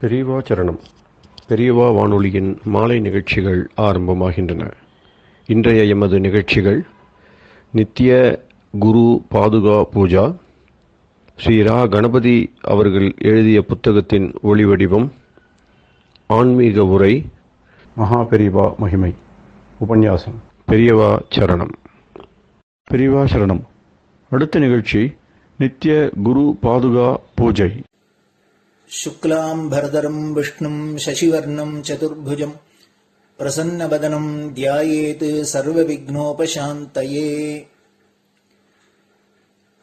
பெரியவா சரணம். பெரியவா வானொலியின் மாலை நிகழ்ச்சிகள் ஆரம்பமாகின்றன. இன்றைய எமது நிகழ்ச்சிகள் நித்திய குரு பாதுகா பூஜா, ஸ்ரீ ரா கணபதி அவர்கள் எழுதிய புத்தகத்தின் ஒளிவடிவம், ஆன்மீக உரை, மகா பெரியவா மகிமை, உபன்யாசம். பெரியவா சரணம். பெரியவா சரணம். அடுத்த நிகழ்ச்சி நித்திய குரு பாதுகா பூஜை. शुक्लां भरदरं विष्णुं शशिवर्णं चतुर्भुजं प्रसन्नवदनं ध्यायेत् सर्वविघ्नोपशान्तये।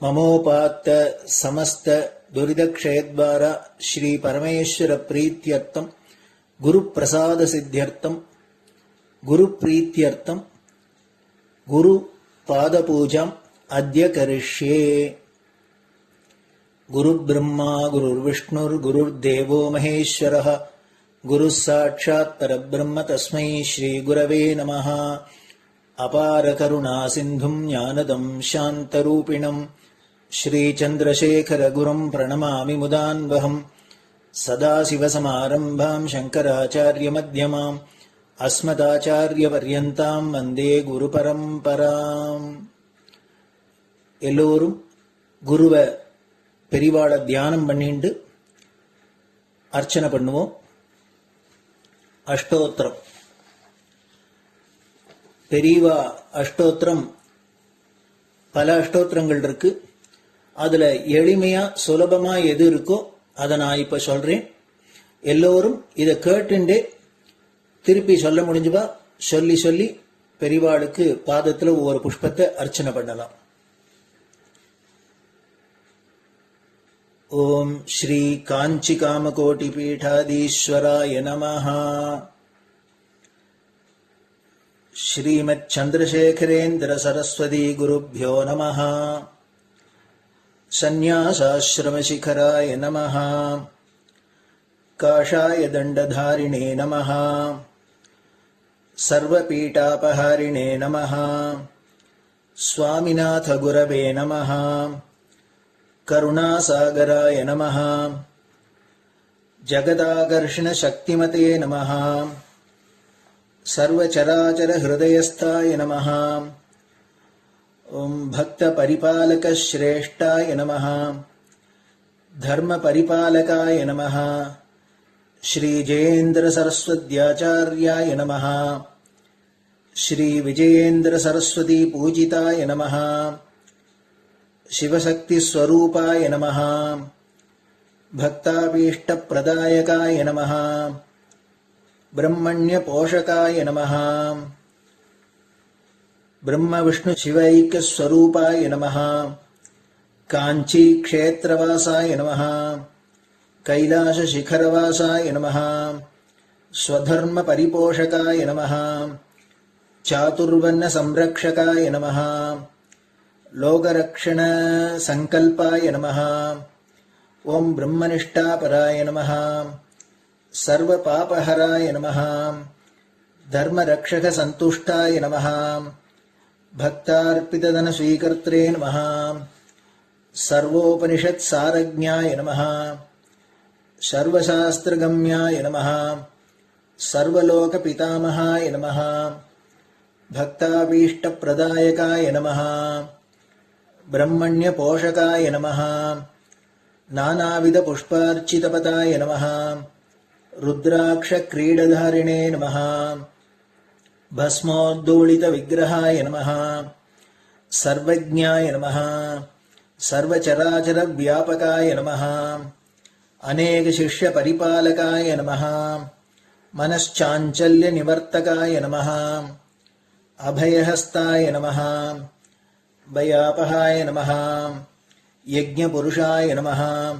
ममोपात्त समस्त दुरितक्षयद्वारा श्री परमेश्वर प्रीत्यर्थं गुरुप्रसाद सिद्ध्यर्थं गुरुप्रीत्यर्थं गुरुपादपूजाम् अद्य करिष्ये। गुरुर्ब्रह्मा गुरुर्विष्णुर्गुरुर्देवो महेश्वरः गुरुः साक्षात् परब्रह्म तस्मै श्रीगुरवे नमः। अपार करुणासिन्धुं ज्ञानदं शान्तरूपिणं श्रीचन्द्रशेखरगुरुं प्रणमामि मुदान्वहम्। सदाशिवसमारम्भां शङ्कराचार्यमध्यमाम् अस्मदाचार्यपर्यन्तां वन्दे गुरुपरम्पराम्. எல்லோரும் குருவை பெரிவாளை தியானம் பண்ணிண்டு அர்ச்சனை பண்ணுவோம். அஷ்டோத்திரம். பெரியவா அஷ்டோத்திரம் பல அஷ்டோத்திரங்கள் இருக்கு. அதுல எளிமையா சுலபமா எது இருக்கோ அதை நான் இப்ப சொல்றேன். எல்லோரும் இதை கேட்டுண்டே திருப்பி சொல்ல முடிஞ்சுவா சொல்லி சொல்லி பெரிவாளுக்கு பாதத்துல ஒவ்வொரு புஷ்பத்தை அர்ச்சனை பண்ணலாம். ओम श्री कांची कामकोटि पीठाधीश्वराय नमः. श्रीमत् चंद्रशेखरेन्द्र सरस्वती गुरुभ्यो नमः. संन्यासाश्रम शिखराय नमः. काषाय दंडधारिणे नमः. सर्वपीठापहारिणे नमः. स्वामिनाथ गुरवे नमः. करुणासागराय नमः. जगदाकर्षण शक्तिमते नमः. सर्वचराचर हृदयस्थाय नमः. ओम भक्त परिपालक श्रेष्ठाय नमः. धर्म परिपालकाय नमः. श्री जयेन्द्र सरस्वत्याचार्याय नमः. श्री विजयेन्द्र सरस्वती पूजिताय नमः. शिवशक्ति स्वरूपाय नमः. भक्ताभीष्ट प्रदायकाय नमः. ब्रह्मण्य पोषकाय नमः. ब्रह्म विष्णु शिवैक्य स्वरूपाय नमः. कांची क्षेत्रवासाय नमः. कैलाश शिखरवासाय नमः. स्वधर्म परिपोषकाय नमः. चातुर्वर्ण संरक्षकाय नमः. लोकरक्षण संकल्पाय नमः. ओम ब्रह्मनिष्ठापराय नमः. सर्वपापहराय नमः. धर्मरक्षक संतुष्टाय नमः. भक्तार्पितधन स्वीकर्त्रे नमः. सर्वोपनिषत् सारज्ञाय नमः. सर्वशास्त्रगम्याय नमः. सर्वलोक पितामहाय नमः. भक्ताभीष्ट प्रदायकाय नमः. ब्रह्मण्य पोषकाय नमः. नानाविध पुष्पार्चितपताय नमः. रुद्राक्ष क्रीडधारिणे नमः. भस्मोद्दोलित विग्रहाय नमः. सर्वज्ञाय नमः. सर्वचराचर व्यापकाय नमः. अनेक शिष्य परिपालकाय नमः. मनश्चाञ्चल्य निवर्तकाय नमः. अभयहस्ताय नमः. भयापहाय नमः. यज्ञपुरुषाय नमः.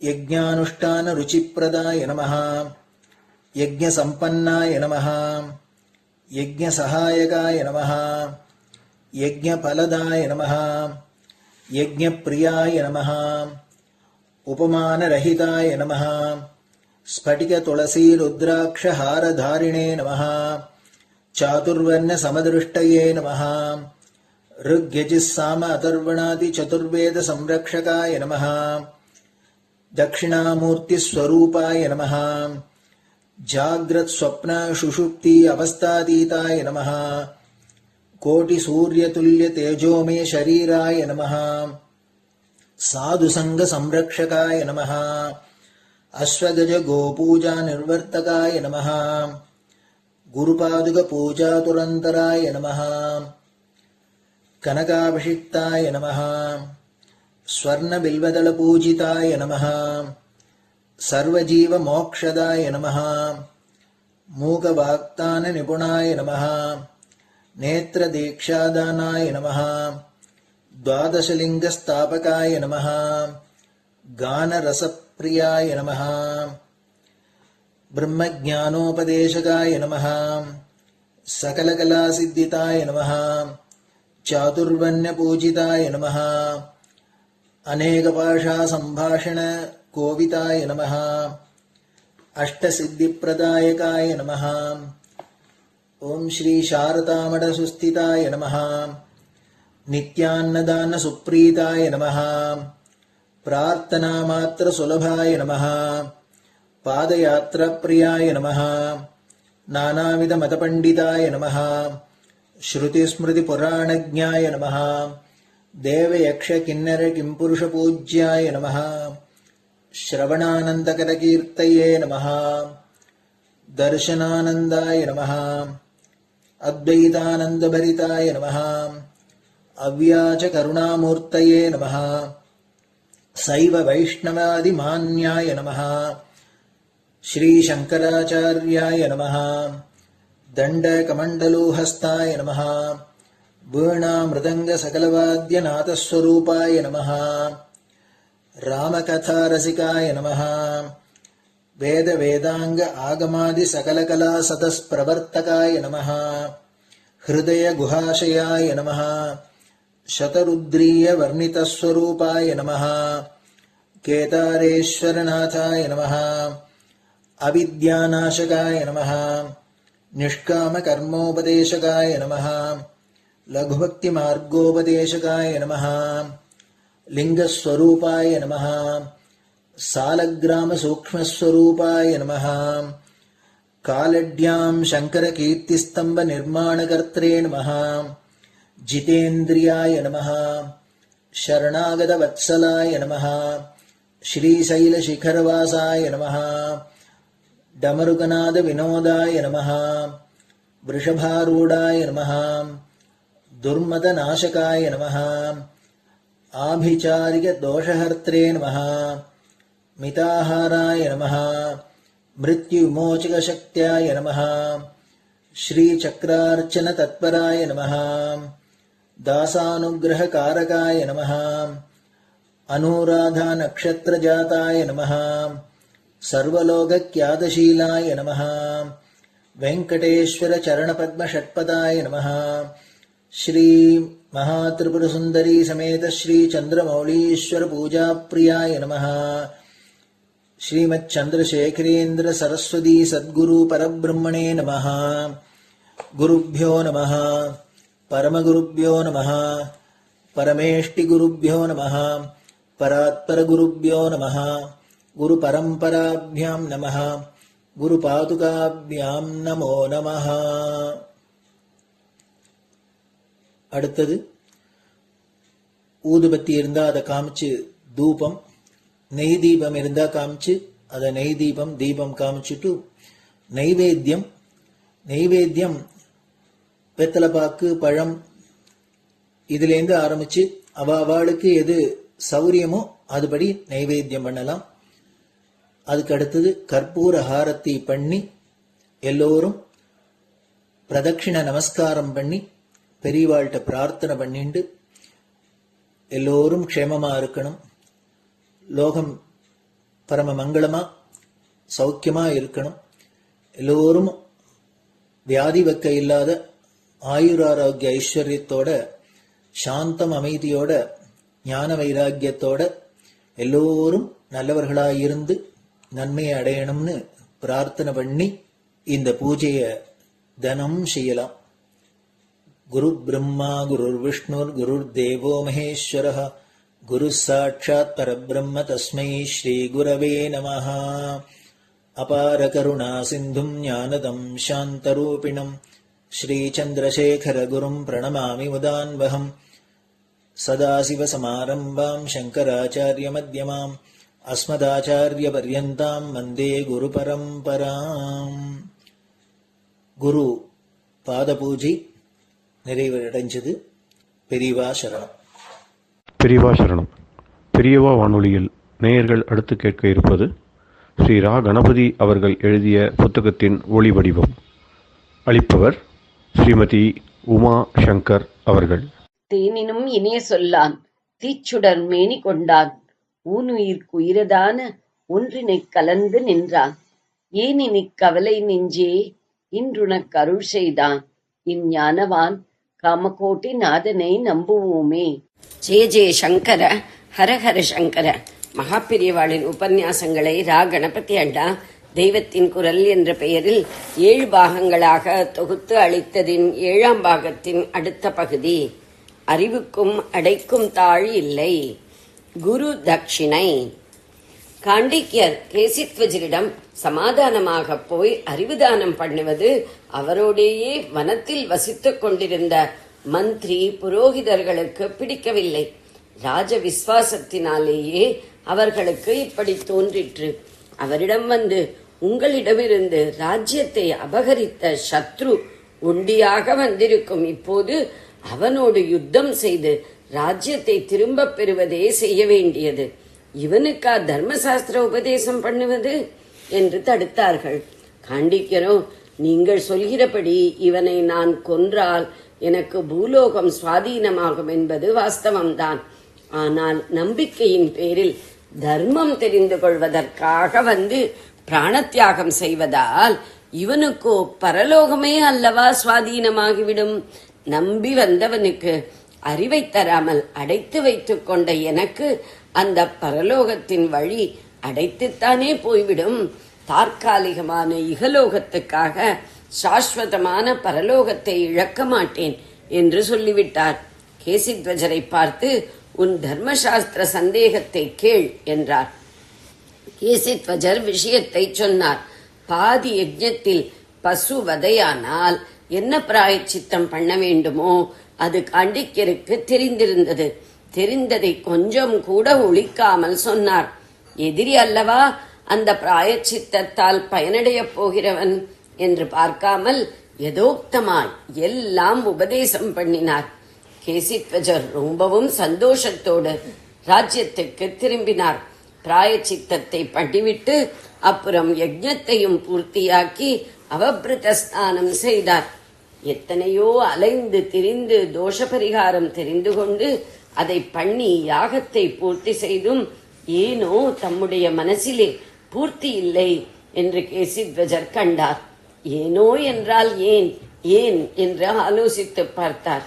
यज्ञानुष्ठान रुचिप्रदाय नमः. यज्ञसम्पन्नाय नमः. यज्ञसहायकाय नमः. यज्ञफलदाय नमः. यज्ञप्रियाय नमः. उपमानरहिताय नमः. स्फटिक तुलसी रुद्राक्ष हारधारिणे नमः. चातुर्वर्ण समदृष्टये नमः. ऋग्यजुस्साम अथर्वणादि चतुर्वेद संरक्षकाय नमः. दक्षिणामूर्तिस्वरूपाय नमः जाग्रत् स्वप्न सुषुप्ति अवस्थातीताय नमः कोटिसूर्यतुल्यतेजोमय शरीराय नमः साधुसङ्गसंरक्षकाय नमः अश्वगज गोपूजा निर्वर्तकाय नमः गुरुपादुकपूजातुरन्तराय नमः कनकाभिषिक्ताय नमः स्वर्णबिल्वदलपूजिताय नमः सर्वजीवमोक्षदाय नमः मूकवाक्ताननिपुणाय नमः नेत्रदीक्षादानाय नमः द्वादशलिङ्गस्थापकाय नमः गानरसप्रियाय नमः ब्रह्मज्ञानोपदेशकाय नमः सकलकलासिद्धिताय नमः चातुर्वर्ण्यपूजिताय नमः अनेकभाषासम्भाषण कोविताय नमः अष्टसिद्धिप्रदायकाय नमः ओम श्री शारदामठसुस्थिताय नमः नित्यान्नदानसुप्रीताय नमः प्रार्थनामात्रसुलभाय नमः पादयात्राप्रियाय नमः नानाविधमतपण्डिताय नमः श्रुतिस्मृतिपुराणज्ञाय नमः देवयक्षकिन्नरकिंपुरुषपूज्याय नमः श्रवणानन्दकरकीर्तये नमः दर्शनानन्दाय नमः अद्वैतानन्दभरिताय नमः अव्याजकरुणामूर्तये नमः शैव वैष्णवादिमान्याय नमः श्रीशङ्कराचार्याय नमः दण्डकमण्डलोहस्ताय नमः वीणामृदङ्गसकलवाद्यनाथस्वरूपाय नमः रामकथारसिकाय नमः वेदवेदाङ्ग आगमादिसकलकलासतस्प्रवर्तकाय नमः हृदयगुहाशयाय नमः शतरुद्रीयवर्णितस्वरूपाय नमः केदारेश्वरनाथाय नमः अविद्यानाशकाय नमः निष्कामकर्मोपदेशकाय नमः लघुभक्तिमार्गोपदेशकाय नमः लिङ्गस्वरूपाय नमः सालग्रामसूक्ष्मस्वरूपाय नमः कालड्यां शङ्करकीर्तिस्तम्भनिर्माणकर्त्रे नमः जितेन्द्रियाय नमः शरणागतवत्सलाय नमः श्रीशैलशिखरवासाय नमः डमरुकनादविनोदाय नमः वृषभारूढाय नमः दुर्मदनाशकाय नमः आभिचारिकदोषहर्त्रे नमः मिताहाराय नमः मृत्युविमोचकशक्त्याय नमः श्रीचक्रार्चनतत्पराय नमः दासानुग्रहकारकाय नमः अनुराधानक्षत्रजाताय नमः सर्वलोकख्यातशीलाय नमः वेङ्कटेश्वरचरणपद्मषट्पदाय नमः श्री महात्रिपुरसुन्दरी समेत श्री चन्द्रमौलीश्वर पूजाप्रियाय नमः श्रीमच्चन्द्रशेखरेन्द्र सरस्वती सद्गुरु परब्रह्मणे नमः गुरुभ्यो नमः परमगुरुभ्यो नमः परमेष्टिगुरुभ्यो नमः परात्परगुरुभ्यो नमः गुरुपरम्पराभ्यां नमः गुरुपादुकाभ्यां नमो नमः. அடுத்தது ஊதுபத்தி இருந்தா அதை காமிச்சு தூபம், நெய் தீபம் இருந்தா காமிச்சு அதை நெய் தீபம் தீபம் காமிச்சுட்டு நைவேத்தியம் வெத்தலைப்பாக்கு பழம் இதுலேருந்து ஆரம்பிச்சு அவளுக்கு எது சௌரியமோ அதுபடி நைவேத்தியம் பண்ணலாம். அதுக்கு அடுத்தது கற்பூர ஹாரத்தி பண்ணி எல்லோரும் பிரதட்சிண நமஸ்காரம் பண்ணி பெரியவாள்கிட்ட பிரார்த்தனை பண்ணிண்டு எல்லோரும் க்ஷேமமா இருக்கணும், லோகம் பரம மங்களமா சௌக்கியமா இருக்கணும், எல்லோரும் வியாதி வெக்க இல்லாத ஆயுராரோக்கிய ஐஸ்வர்யத்தோட சாந்தம் அமைதியோட ஞான வைராக்கியத்தோட எல்லோரும் நல்லவர்களாயிருந்து நன்மையை அடையணும்னு பிரார்த்தனை பண்ணி இந்த பூஜையை தினம் செய்யலாம். குரு பிரம்மா குருர் விஷ்ணுர் குருர் தேவோ மகேஸ்வரः குரு சாட்சாத் பரபிரம்ம தஸ்மை ஸ்ரீ குரவே நமஹ. அபார கருணா சிந்தும் ஞானதம் சாந்தரூபிணம் ஸ்ரீ சந்திரசேகர குரும் பிரணமாமி முதான்வகம். சதாசிவசமாரம்பாம் சங்கராச்சாரிய மத்யமாம் அஸ்மதாச்சாரிய பர்யந்தாம் வந்தே குரு பரம்பராம். குரு பாத பூஜை நிறைவடைஞ்சது. பெரியவா சரணம். பெரியவா சரணம். பெரியவா வானொலியில் நேயர்கள் அடுத்து கேட்க இருப்பது ஸ்ரீ ரா கணபதி அவர்கள் எழுதிய புத்தகத்தின் ஒளி வடிவம். அளிப்பவர் ஸ்ரீமதி உமா சங்கர் அவர்கள். தேனினும் இனிய சொல்லான் தீச்சுடர் மேனி கொண்டான் ஊனுயிர்க்கு உயிரதான ஒன்றினைக் கலந்து நின்றான் ஏனினிக் கவலை நெஞ்சே இன்றுனக் அருள் செய்தான் இஞ்ஞானவான் காமகோட்டி நாதனை நம்புவோமே. ஜெய ஜெய சங்கர, ஹரஹர சங்கர. மகாபெரியவாளின் உபன்யாசங்களை ரா கணபதி அண்ணா தெய்வத்தின் குரல் என்ற பெயரில் 7 பாகங்களாக தொகுத்து அளித்ததின் 7ஆம் பாகத்தின் அடுத்த பகுதி. அறிவுக்கும் அடைக்கும் தாழ் இல்லை. குரு தட்சிணை. காண்டிக்யர் கேசித்வஜரிடம் சமாதானமாக போய் அறிவுதானம் பண்ணுவது அவரோடேயே வனத்தில் வசித்துக் கொண்டிருந்த மந்திரி புரோகிதர்களுக்கு பிடிக்கவில்லை. ராஜ விஸ்வாசத்தினாலேயே அவர்களுக்கு இப்படி தோன்றிற்று. அவரிடம் வந்து, உங்களிடமிருந்து ராஜ்யத்தை அபகரித்த சத்ரு ஒண்டியாக வந்திருக்கும் இப்போது அவனோடு யுத்தம் செய்து ராஜ்யத்தை திரும்பப் பெறுவதே செய்ய வேண்டியது. இவனுக்கா தர்மசாஸ்திர உபதேசம் பண்ணுவது என்று தடுத்தார்கள். காண்டிக்யரோ, நீங்கள் சொல்கிறபடி இவனை நான் கொன்றால் எனக்கு பூலோகம் சுவாதீனமாகும் என்பது வாஸ்தவம்தான். ஆனால் நம்பிக்கையின் பேரில் தர்மம் தெரிந்து கொள்வதற்காக வந்து பிராணத்தியாகம் செய்வதால் இவனுக்கோ பரலோகமே அல்லவா சுவாதீனமாகிவிடும். நம்பி வந்தவனுக்கு அறிவை தராமல் அடைத்து வைத்துக் கொண்ட எனக்கு அந்த பரலோகத்தின் வழி அடைத்துத்தானே போய்விடும். தற்காலிகமான இகலோகத்துக்காக சாஸ்வதமான பரலோகத்தை இழக்க மாட்டேன் என்று சொல்லிவிட்டார். கேசித்வஜரை பார்த்து, உன் தர்மசாஸ்திர சந்தேகத்தை கேள் என்றார். கேசித்வஜர் விஷயத்தை சொன்னார். பாதி யஜ்ஞத்தில் பசு வதையானால் என்ன பிராயச்சித்தம் பண்ண வேண்டுமோ அது காண்டிக்யருக்கு தெரிந்திருந்தது. தெரிந்ததை கொஞ்சம் கூட ஒழிக்காமல் சொன்னார். எதிரி அல்லவா அந்த பிராயச்சித்தத்தால் பயனடையப் போகிறவன் என்று பார்க்காமல் யதோக்தமாய் எல்லாம் உபதேசம் பண்ணினார். கேசித்வஜர் ரொம்பவும் சந்தோஷத்தோடு ராஜ்யத்துக்கு திரும்பினார். பிராயச்சித்தத்தை பண்ணிவிட்டு அப்புறம் யஜ்ஞத்தையும் பூர்த்தியாக்கி அவபிருத ஸ்நானம் செய்தார். எத்தனையோ அலைந்து திரிந்து தோஷ பரிகாரம் தெரிந்து கொண்டு அதை பண்ணி யாகத்தை பூர்த்தி செய்தும் ஏனோ தம்முடைய மனசிலே பூர்த்தி இல்லை என்று கேசித்வஜர் கண்டார். ஏனோ என்றால் ஏன் ஏன் என்று ஆலோசித்து பார்த்தார்.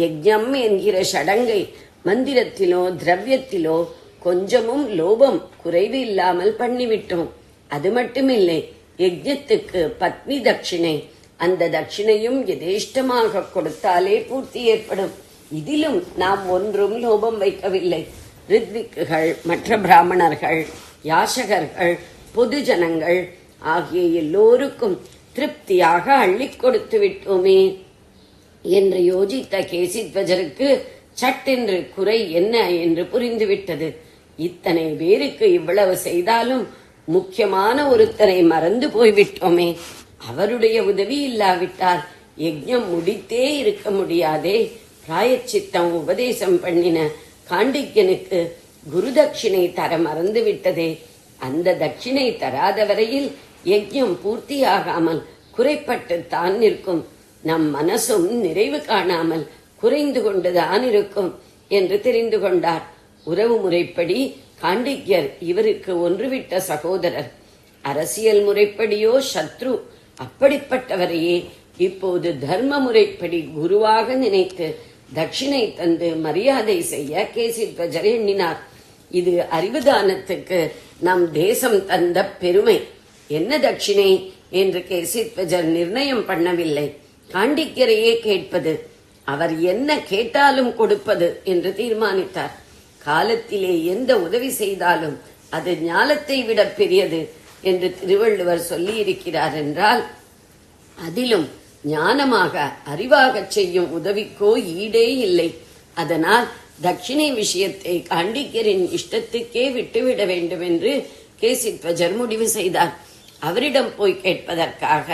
யஜ்ஞம் என்கிற சடங்கை மந்திரத்திலோ திரவியத்திலோ கொஞ்சமும் லோபம் குறைவு இல்லாமல் பண்ணிவிட்டோம். அது மட்டுமில்லை, யஜ்ஞத்துக்கு பத்னி தட்சிணை, அந்த தட்சிணையும் யதேஷ்டமாக கொடுத்தாலே பூர்த்தி ஏற்படும். இதிலும் நாம் ஒன்றும் லோபம் வைக்கவில்லை. ரித்விக்குகள், மற்ற பிராமணர்கள், யாசகர்கள், பொது ஜனங்கள் ஆகிய எல்லோருக்கும் திருப்தியாக அள்ளிக் கொடுத்து விட்டோமே என்று யோசித்த கேசித்வஜருக்கு சட்டென்று குறை என்ன என்று புரிந்துவிட்டது. இத்தனை பேருக்கு இவ்வளவு செய்தாலும் முக்கியமான ஒருத்தரை மறந்து போய்விட்டோமே. அவருடைய உதவி இல்லாவிட்டால் யஜ்ஞம் முடித்தே இருக்க முடியாதே. பிராயச்சித்தம் உபதேசம் பண்ணின காண்டிக்யனுக்கு குரு தட்சிணை தர மறந்து விட்டதே. அந்த தட்சிணை தராத வரையில் யஜ்ஞம் பூர்த்தியாகாமல் குறைப்பட்டு தான் நிற்கும். நம் மனசும் நிறைவு காணாமல் குறைந்து கொண்டுதான் இருக்கும் என்று தெரிந்து கொண்டார். உறவு முறைப்படி காண்டிக்யர் இவருக்கு ஒன்றுவிட்ட சகோதரர். அரசியல் முறைப்படியோ சத்ரு. அப்படிப்பட்டவரையே இப்போது தர்ம முறைப்படி குருவாக நினைத்து தட்சிணை தந்து மரியாதை செய்ய கேசித்வஜர் எண்ணினார். இது அறிவுதானத்துக்கு நம் தேசம் தந்த பெருமை. என்ன தட்சிணை என்று கேசித்வஜர் நிர்ணயம் பண்ணவில்லை. காண்டிக்யரையே கேட்பது, அவர் என்ன கேட்டாலும் கொடுப்பது என்று தீர்மானித்தார். காலத்திலே எந்த உதவி செய்தாலும் அது ஞானத்தை விட பெரியது என்று திருவள்ளுவர் சொல்லி இருக்கிறார் என்றால், அதிலும் ஞானமாக அறிவாகச் செய்யும் உதவிக்கோ ஈடே இல்லை. அதனால் தட்சிணை விஷயத்தை காண்டிக்கியரின் இஷ்டத்துக்கே விட்டுவிட வேண்டும் என்று கேசித்வஜர் முடிவு செய்தார். அவரிடம் போய் கேட்பதற்காக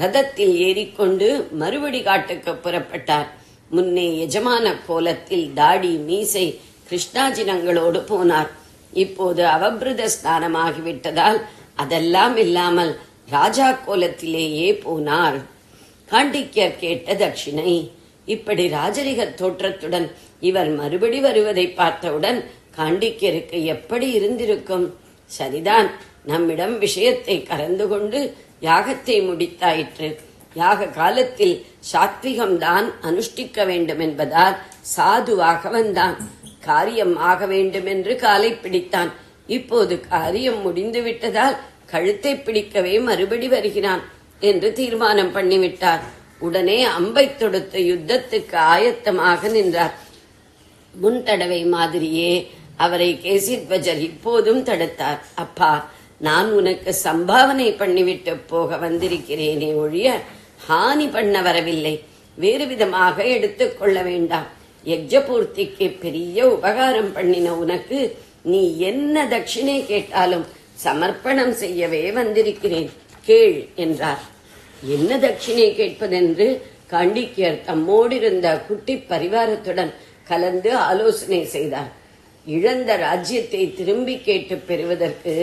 ரதத்தில் ஏறிக்கொண்டு மறுபடி காட்டுக்கு புறப்பட்டார். முன்னே எஜமான கோலத்தில் தாடி மீசை கிருஷ்ணாஜினங்களோடு போனார். இப்போது அவபிருத ஸ்நானமாகிவிட்டதால் அதெல்லாம் இல்லாமல் ராஜா கோலத்திலேயே போனார். காண்டிக்கியர் கேட்ட தட்சிணை. இப்படி ராஜரிக தோற்றத்துடன் இவர் மறுபடி வருவதை பார்த்தவுடன் காண்டிக்கியருக்கு எப்படி இருந்திருக்கும்? சரிதான், நம்மிடம் விஷயத்தை கறந்து கொண்டு யாகத்தை முடித்தாயிற்று. யாக காலத்தில் சாத்விகம்தான் அனுஷ்டிக்க வேண்டும் என்பதால் சாதுவாக வந்தான். காரியம் ஆக வேண்டும் என்று காலை பிடித்தான். இப்போது காரியம் முடிந்து விட்டதால் கழுத்தை பிடிக்கவே மறுபடி வருகிறான் என்று தீர்மானம் பண்ணிவிட்டார். உடனே அம்பை தொடுத்து யுத்தத்துக்கு ஆயத்தமாக நின்றார். முன் தடவை மாதிரியே அவரை கேசித்வஜர் இப்போதும் தடுத்தார். அப்பா, நான் உனக்கு சம்பாவனை பண்ணிவிட்டு போக வந்திருக்கிறேனே ஒழிய ஹானி பண்ண வரவில்லை. வேறு விதமாக எடுத்துக்கொள்ள வேண்டாம். யஜ்ஜபூர்த்திக்கு பெரிய உபகாரம் பண்ணின உனக்கு நீ என்ன தட்சிணை கேட்டாலும் சமர்ப்பணம் செய்யவே வந்திருக்கிறேன், கேள் என்றார். என்ன தட்சிணை கேட்பதென்று காண்டிக்கியர் தம்மோடிருந்த குட்டி பரிவாரத்துடன் கலந்து ஆலோசனை செய்தார். இழந்த ராஜ்யத்தை திரும்பி கேட்டு பெறுவதற்கு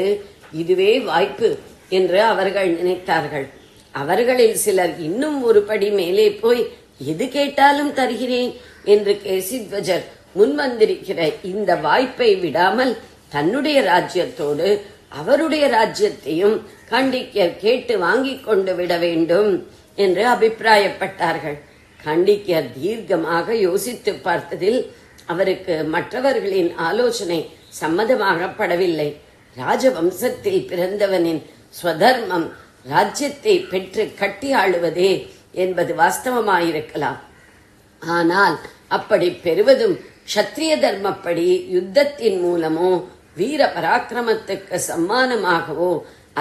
இதுவே வாய்ப்பு என்று அவர்கள் நினைத்தார்கள். அவர்களில் சிலர் இன்னும் ஒரு படி மேலே போய் எது கேட்டாலும் தருகிறேன் என்று கேசித்வஜர் முன்வந்திருக்கிற இந்த வாய்ப்பை விடாமல் தன்னுடைய ராஜ்யத்தோடு அவருடைய ராஜ்யத்தையும் காண்டிக்கியர் கேட்டு வாங்கிக் கொண்டு விட வேண்டும் என்று அபிப்பிராயப்பட்டார்கள். காண்டிக்கியர் தீர்க்கமாக யோசித்து பார்த்ததில் அவருக்கு மற்றவர்களின் ஆலோசனை சம்மதமாகப்படவில்லை. ராஜவம்சத்தில் பிறந்தவனின் ஸ்வதர்மம் ராஜ்யத்தை பெற்று கட்டி ஆளுவதே என்பது வாஸ்தவமாயிருக்கலாம். ஆனால் அப்படி பெறுவதும் க்ஷத்ரிய தர்மப்படி யுத்தத்தின் மூலமோ வீர பராக்கிரமத்துக்கு சம்மானமாகவோ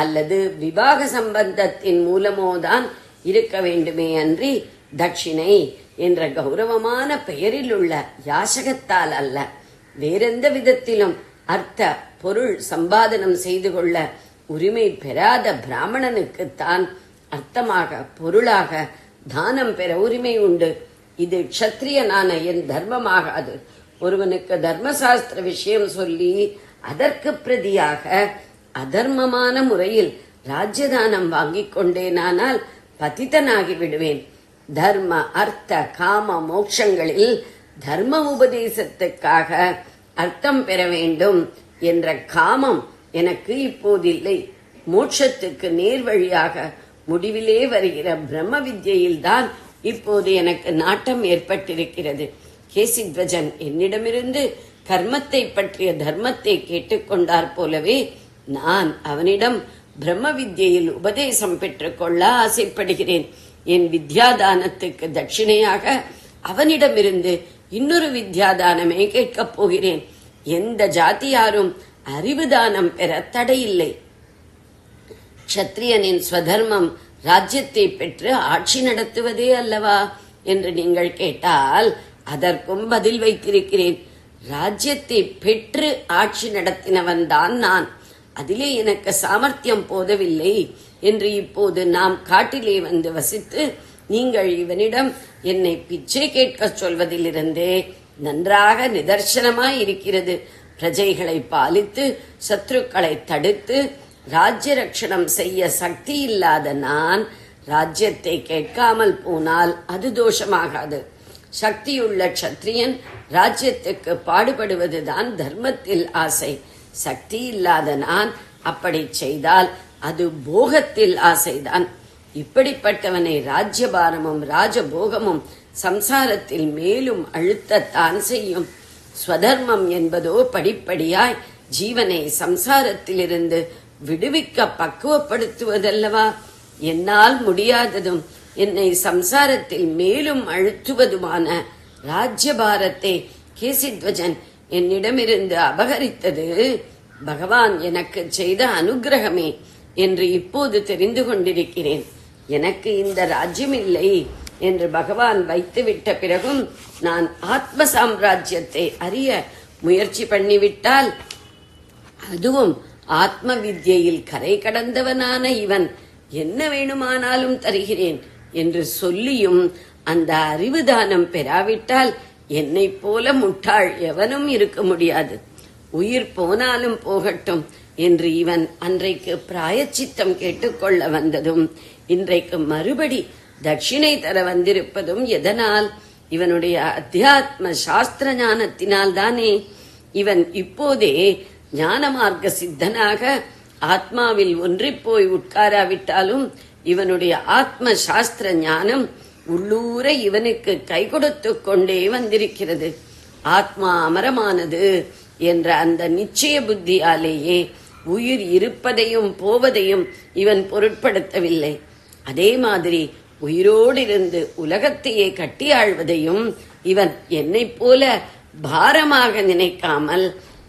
அல்லது விவாக சம்பந்தத்தின் மூலமோதான் இருக்க வேண்டுமே அன்றி தட்சிணை என்ற கௌரவமான பெயரில் உள்ள யாசகத்தால் அல்ல. வேறெந்த விதத்திலும் அர்த்த பொருள் சம்பாதனம் செய்து கொள்ள உரிமை பெறாத பிராமணனுக்குத்தான் அர்த்தமாக பொருளாக தானம் பெற உரிமை உண்டு. இது க்ஷத்ரியனான என் தர்மமாகாது. ஒருவனுக்கு தர்மசாஸ்திர விஷயம் சொல்லி அதற்கு பிரதியாக அதர்மமான முறையில் ராஜ்யதானம் வாங்கிக் கொண்டேனானால் பதிதனாகி விடுவேன். தர்ம அர்த்த காம மோட்சங்களில் தர்ம உபதேசத்துக்காக அர்த்தம் பெற வேண்டும் என்ற காமம் எனக்கு இப்போதில்லை. மோட்சத்துக்கு நேர் வழியாக முடிவிலே வருகிற பிரம்ம வித்யில்தான் இப்போது எனக்கு நாட்டம் ஏற்பட்டிருக்கிறது. கேசித்வஜன் என்னிடமிருந்து கர்மத்தை பற்றிய தர்மத்தை கேட்டுக்கொண்டார் போலவே நான் அவனிடம் பிரம்ம வித்யில் உபதேசம் பெற்றுக்கொள்ள ஆசைப்படுகிறேன். என் வித்யாதானத்துக்கு தட்சிணையாக அவனிடமிருந்து இன்னொரு வித்யாதானமே கேட்கப் போகிறேன். எந்த ஜாதியாரும் அறிவு தானம் பெற தடையில்லை. க்ஷத்ரியனின் ஸ்வதர்மம் ராஜ்யத்தை பெற்று ஆட்சி நடத்துவதே அல்லவா என்று நீங்கள் கேட்டால் அதற்கும் பதில் வைத்திருக்கிறேன். ராஜ்யத்தை பெற்று ஆட்சி நடத்தினவன் தான் நான். அதிலே எனக்கு சாமர்த்தியம் போதவில்லை என்று இப்போது நாம் காட்டிலே வந்து வசித்து நீங்கள் இவனிடம் என்னை பிச்சை கேட்க சொல்வதிலிருந்தே நன்றாக நிதர்சனமாய் இருக்கிறது. பிரஜைகளை பாலித்து சத்ருக்களை தடுத்து ராஜ்ய ரட்சணம் செய்ய சக்தி இல்லாத நான் ராஜ்யத்தை கேட்காமல் போனால் அது தோஷமாகாது. சக்தியுள்ள க்ஷத்ரியன் ராஜ்யத்துக்கு பாடுபடுவதுதான் தர்மத்தில் ஆசை. சக்தி இல்லாத நான் அப்படி செய்தால் அது போகத்தில் ஆசைதான். இப்படிப்பட்டவனை ராஜ்யபாரமும் ராஜபோகமும் சம்சாரத்தில் மேலும் அழுத்தத்தான் செய்யும். ஸ்வதர்மம் என்பதோ படிப்படியாய் ஜீவனை சம்சாரத்திலிருந்து விடுவிக்க பக்குவப்படுத்துவதல்லவா. என்னால் முடியாததும் என்னை சம்சாரத்தில் மேலும் அழுத்துவதுமான ராஜ்யபாரத்தை கேசித்வஜன் என்னிடமிருந்து அபகரித்தது பகவான் எனக்கு செய்த அனுகிரகமே என்று இப்போது தெரிந்து கொண்டிருக்கிறேன். எனக்கு இந்த ராஜ்யம் இல்லை என்று பகவான் வைத்துவிட்ட பிறகும் நான் ஆத்ம சாம்ராஜ்யத்தை அறிய முயற்சி பண்ணிவிட்டால், அதுவும் ஆத்ம வித்யையில் கரை கடந்தவனான இவன் என்ன வேணுமானாலும் தருகிறேன் என்று சொல்லியும் அந்த அறிவுதானம் பெறாவிட்டால் என்னை போல முட்டாள் எவனும் இருக்க முடியாது. உயிர் போனாலும் போகட்டும் என்று இவன் அன்றைக்கு பிராயச்சித்தம் கேட்டுக்கொள்ள வந்ததும் இன்றைக்கு மறுபடி தட்சிணை தர வந்திருப்பதும் எதனால்? இவனுடைய அத்தியாத்ம சாஸ்திர ஞானத்தினால் தானே. இவன் இப்போதே ஞான மார்க்க சித்தனாக ஆத்மாவில் ஒன்றிப் போய் உட்காராவிட்டாலும் இவனுடைய ஆத்ம சாஸ்திர ஞானம் உள்ளூர இவனுக்கு கை கொடுத்து கொண்டே வந்திருக்கிறது. ஆத்மா அமரமானது என்ற அந்த நிச்சய புத்தியாலேயே உயிர் இருப்பதையும் போவதையும் இவன் பொருட்படுத்தவில்லை. அதே மாதிரி உயிரோடு இருந்து உலகத்தையே கட்டியாழ்வதையும் இவன் என்னை போல பாரமாக நினைக்காமல்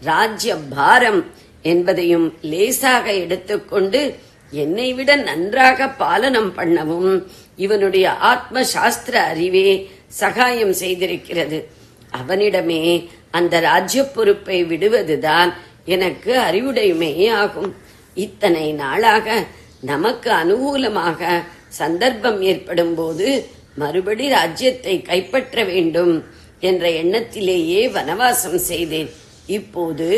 ராஜ்ய பாரம் என்பதையும் லேசாக எடுத்துக்கொண்டு என்னை விட நன்றாக பாலனம் பண்ணவும் இவனுடைய ஆத்ம சாஸ்திர அறிவே சகாயம் செய்திருக்கிறது. அவனிடமே அந்த ராஜ்ய பொறுப்பை விடுவதுதான் எனக்கு அறிவுடைமை ஆகும். இத்தனை நாளாக நமக்கு அனுகூலமாக சந்தர்ப்பம் ஏற்படும் போது மறுபடி ராஜ்யத்தை கைப்பற்ற வேண்டும் என்ற எண்ணத்திலேயே வனவாசம் செய்தேன். இப்போது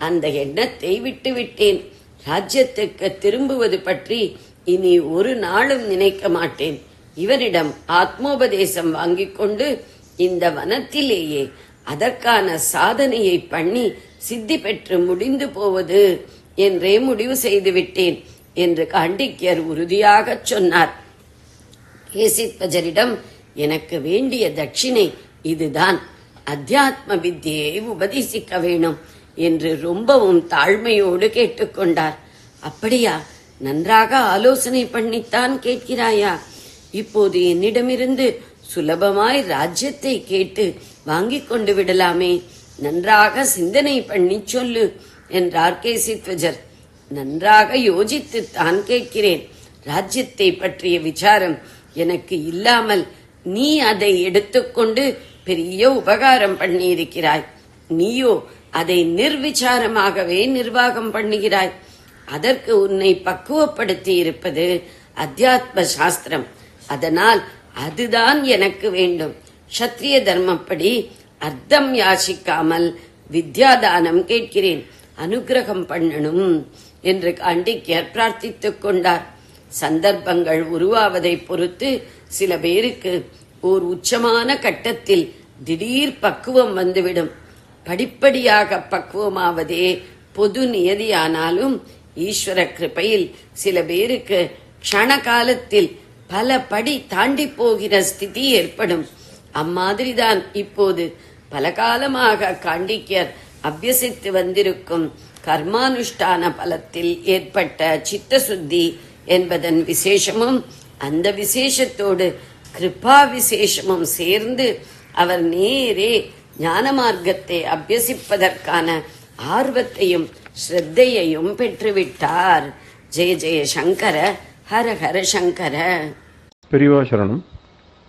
அந்த எண்ணத்தை விட்டுவிட்டேன். ராஜ்யத்துக்கு திரும்புவது பற்றி இனி ஒரு நாளும் நினைக்க மாட்டேன். இவனிடம் ஆத்மோபதேசம் வாங்கிக் கொண்டு இந்த வனத்திலேயே அதற்கான சாதனையை பண்ணி சித்தி பெற்று முடிந்து போவது என்றே முடிவு செய்துவிட்டேன் என்று காண்டிக்யர் உறுதியாக சொன்னார். கேசித்வஜரிடம் எனக்கு வேண்டிய தட்சிணை இதுதான், அத்தியாத்ம வித்தியை உபதேசிக்க வேணும் என்று ரொம்பவும் தாழ்மையோடு கேட்டுக்கொண்டார். அப்படியா, நன்றாக ஆலோசனை பண்ணித்தான் கேட்கிறாயா? இப்போது என்னிடமிருந்து சுலபமாய் ராஜ்யத்தை கேட்டு வாங்கிக் கொண்டு விடலாமே. நன்றாக சிந்தனை பண்ணி சொல்லு என்றார் கேசித்வஜர். நன்றாக யோசித்துத்தான் கேட்கிறேன். ராஜ்யத்தை பற்றிய விசாரம் எனக்கு இல்லாமல் நீ அதை எடுத்துக்கொண்டு பெரிய உபகாரம் பண்ணியிருக்கிறாய். நீயோ அதை நிர்விசாரமாகவே நிர்வாகம் பண்ணுகிறாய். அதற்கு உன்னை பக்குவப்படுத்தி இருப்பது அத்தியாத்ம சாஸ்திரம். அதனால் அதுதான் எனக்கு வேண்டும். க்ஷத்ரிய தர்மப்படி அர்த்தம் யாசிக்காமல் வித்யாதானம் கேட்கிறேன். அனுகிரகம் பண்ணணும் என்று காண்டிக்யர் பிரார்த்தித்துக் கொண்டார். சந்தர்ப்பங்கள் உருவாவதை பொறுத்து சில பேருக்கு ஓர் உச்சமான கட்டத்தில் திடீர் பக்குவம் வந்துவிடும். படிப்படியாக பக்குவமாவதே பொது நியதியானாலும் ஈஸ்வர கிருபையில் சில பேருக்கு க்ஷண காலத்தில் பல படி தாண்டி போகிற ஸ்திதி ஏற்படும். அம்மாதிரிதான் இப்போது பல காலமாக காண்டிக்யர் அபியசித்து வந்திருக்கும் கர்மானுஷ்டான பலத்தில் ஏற்பட்ட சித்தசுத்தி என்பதன் விசேஷமும் அந்த விசேஷத்தோடு கிருபா விசேஷமும் சேர்ந்து அவர் நேரே ஞான மார்க்கத்தை அபியசிப்பதற்கான ஆர்வத்தையும் ஸ்ரத்தையையும் பெற்றுவிட்டார். ஜெய ஜெய சங்கர, ஹர ஹர சங்கர. பெரியவா சரணம்.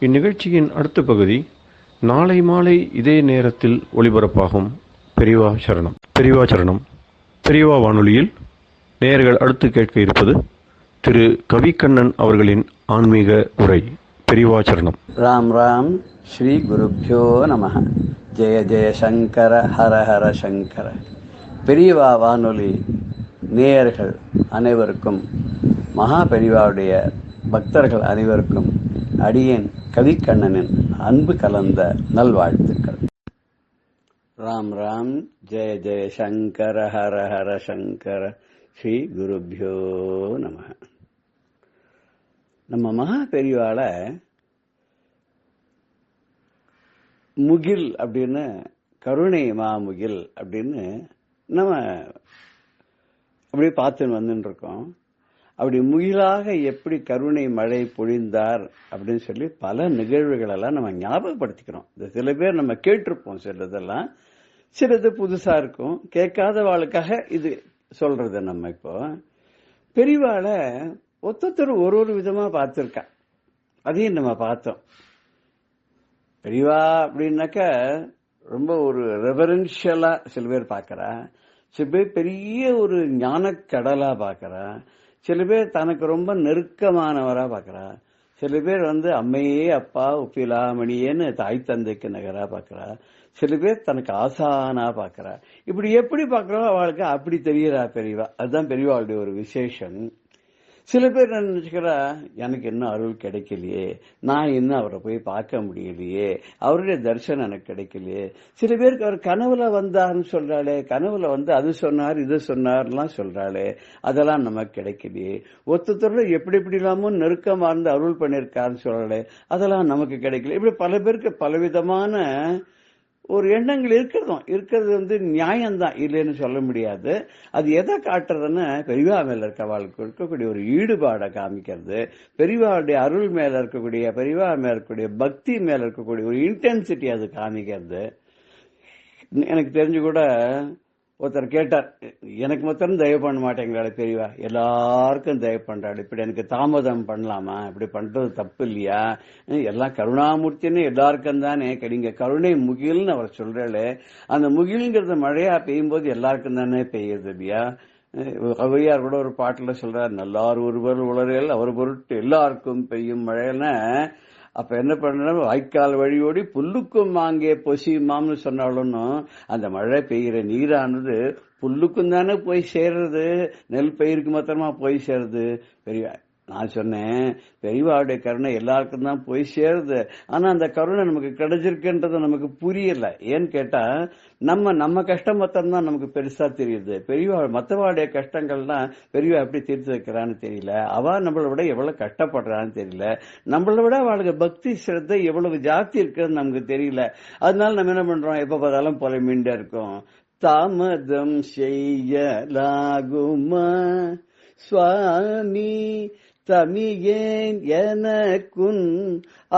இந்நிகழ்ச்சியின் அடுத்த பகுதி நாளை மாலை இதே நேரத்தில் ஒளிபரப்பாகும். பெரியவா சரணம். பெரியவா சரணம். பெரியவா வானொலியில் நேயர்கள் அடுத்து கேட்க இருப்பது திரு கவிக்கண்ணன் அவர்களின் ஆன்மீக உரை. பெரியவா சரணம். ராம் ராம். ஸ்ரீ குருப்யோ நமஹ. ஜெய ஜெய சங்கர, ஹர ஹர சங்கர. பெரியவா வானொலி நேயர்கள் அனைவருக்கும், மகா பெரியவாவுடைய பக்தர்கள் அனைவருக்கும் அடியேன் கவிக்கண்ணனின் அன்பு கலந்த நல்வாழ்த்துக்கள். ராம் ராம். ஜெய ஜெய சங்கர, ஹர ஹர சங்கர. ஸ்ரீ குருப்யோ நமஹ. நம்ம மகா பெரியவாள முகில் அப்படின்னு, கருணை மாமுகில் அப்படின்னு நம்ம அப்படியே பார்த்துன்னு வந்துட்டு இருக்கோம். அப்படி முகிலாக எப்படி கருணை மழை பொழிந்தார் அப்படின்னு சொல்லி பல நிகழ்வுகளெல்லாம் நம்ம ஞாபகப்படுத்திக்கிறோம். இந்த சில பேர் நம்ம கேட்டிருப்போம், சிலதெல்லாம் சிலது புதுசா இருக்கும். கேட்காதவாளுக்காக இது சொல்றது. நம்ம இப்போ பெரியவாளை ஒத்தொத்தர் ஒரு விதமா பார்த்திருக்கா. அதையும் நம்ம பார்த்தோம். பெரியவா அப்படின்னாக்க ரொம்ப ஒரு ரெவரன்ஷியலா சில பேர் பார்க்கறா, சில பேர் பெரிய ஒரு ஞானக்கடலா பார்க்கறா, சில பேர் தனக்கு ரொம்ப நெருக்கமானவரா பார்க்கறா, சில பேர் அம்மையே அப்பா உப்பிலாமணியேன்னு தாய் தந்தைக்கு நகரா பார்க்கறா, சில பேர் தனக்கு ஆசானா பார்க்கறா. இப்படி எப்படி பார்க்கறோம் அவளுக்கு அப்படி தெரியறா பெரியவா. அதுதான் பெரியவாளுடைய ஒரு விசேஷம். சில பேர் நினைச்சுக்கிறா, எனக்கு இன்னும் அருள் கிடைக்கலையே, நான் இன்னும் அவரை போய் பார்க்க முடியலையே, அவருடைய தரிசனம் எனக்கு கிடைக்கலையே. சில பேருக்கு அவர் கனவுல வந்தார்னு சொல்றாளே, கனவுல அது சொன்னார் இது சொன்னார்லாம் சொல்றாளே, அதெல்லாம் நமக்கு கிடைக்கலையே. ஒருத்தரோட எப்படி இல்லாமோ நெருக்கமா இருந்து அருள் பண்ணிருக்காருன்னு சொல்றாளே, அதெல்லாம் நமக்கு கிடைக்கல. இப்படி பல பேருக்கு பலவிதமான ஒரு எண்ணங்கள் இருக்கிறது நியாயம்தான், இல்லைன்னு சொல்ல முடியாது. அது எதை காட்டுறதுன்னு பெரியவா மேல இருக்கவாளுக்கு இருக்கக்கூடிய ஒரு ஈடுபாடை காமிக்கிறது, பெரியவாளுடைய அருள் மேல இருக்கக்கூடிய, பெரியவா மேல இருக்கக்கூடிய பக்தி மேல இருக்கக்கூடிய ஒரு இன்டென்சிட்டி அது காமிக்கிறது. எனக்கு தெரிஞ்சு கூட ஒருத்தர் கேட்டார், எனக்கு மொத்தம் தயவு பண்ண மாட்டேங்கிறாள் பெரியவா, எல்லாருக்கும் தயவு பண்றாள், இப்படி எனக்கு தாமதம் பண்ணலாமா, இப்படி பண்றது தப்பு இல்லையா, எல்லாம் கருணாமூர்த்தின்னு எல்லாருக்கும் தானே, நீங்க கருணை முகில்னு அவர் சொல்றாரு, அந்த முகில்ங்கிறது மழையா பெய்யும் போது எல்லாருக்கும் தானே பெய்யுது இல்லையா. கவியார் கூட ஒரு பாட்டுல சொல்றார், நல்லார் ஒருவர் உளறியல் அவர் பொருட்டு எல்லாருக்கும் பெய்யும் மழைன்னு. அப்ப என்ன பண்ண, வாய்க்கால் வழியோடி புல்லுக்கும் அங்கே பொசியுமாம்னு சொன்னாலும் அந்த மழை பெய்கிற நீரானது புல்லுக்கும் தானே போய் சேர்றது, நெல் பயிருக்கு மாத்திரமா போய் சேருது. பெரிய நான் சொன்னேன், பெரியவாவுடைய கருணை எல்லாருக்கும் தான் போய் சேருது. ஆனா அந்த கருணை நமக்கு கிடைச்சிருக்குன்றது நமக்கு புரியல. ஏன்னு கேட்டா நம்ம கஷ்டம் மொத்தம் தான் நமக்கு பெருசா தெரியுது. பெரியவா மற்றவாடைய கஷ்டங்கள்லாம் பெரியவா எப்படி தீர்த்து வைக்கிறான்னு தெரியல, அவ நம்மளை விட எவ்வளவு கஷ்டப்படுறான்னு தெரியல, நம்மளை விட அவளுக்கு பக்தி சிரத்தை எவ்வளவு ஜாஸ்தி இருக்குன்னு நமக்கு தெரியல. அதனால நம்ம என்ன பண்றோம், எப்ப பார்த்தாலும் போல மீண்டே இருக்கோம். தாமதம் செய்யலாகுமா சுவாமி தமியேன் எனக்குன்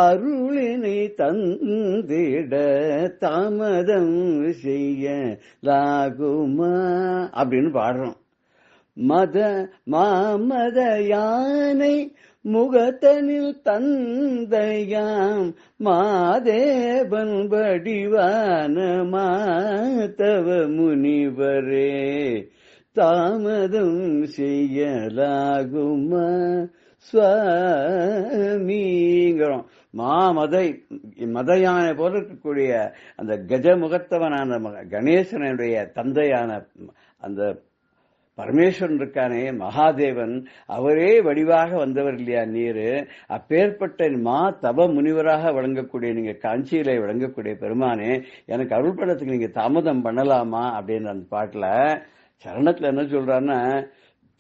அருளினை தந்திட தாமதம் செய்யலாகுமா அப்படின்னு பாடுறோம். மாமத யானை முகத்தனில் தந்தையாம் மாதேவன் வடிவான மாதவ முனிவரே தாமதம் செய்யலாகுமா சுவாமிங்கிறோம். மதையான போல இருக்கக்கூடிய அந்த கஜமுகத்தவனான கணேசனுடைய தந்தையான அந்த பரமேஸ்வரன் இருக்கானே மகாதேவன், அவரே வடிவாக வந்தவர் இல்லையா நீரு. அப்பேற்பட்ட தப முனிவராக வழங்கக்கூடிய நீங்க காஞ்சியில வழங்கக்கூடிய பெருமானே, எனக்கு அருள் படத்துக்கு நீங்க தாமதம் பண்ணலாமா அப்படின்னு அந்த பாட்டுல சரணத்துல என்ன சொல்றான்னா,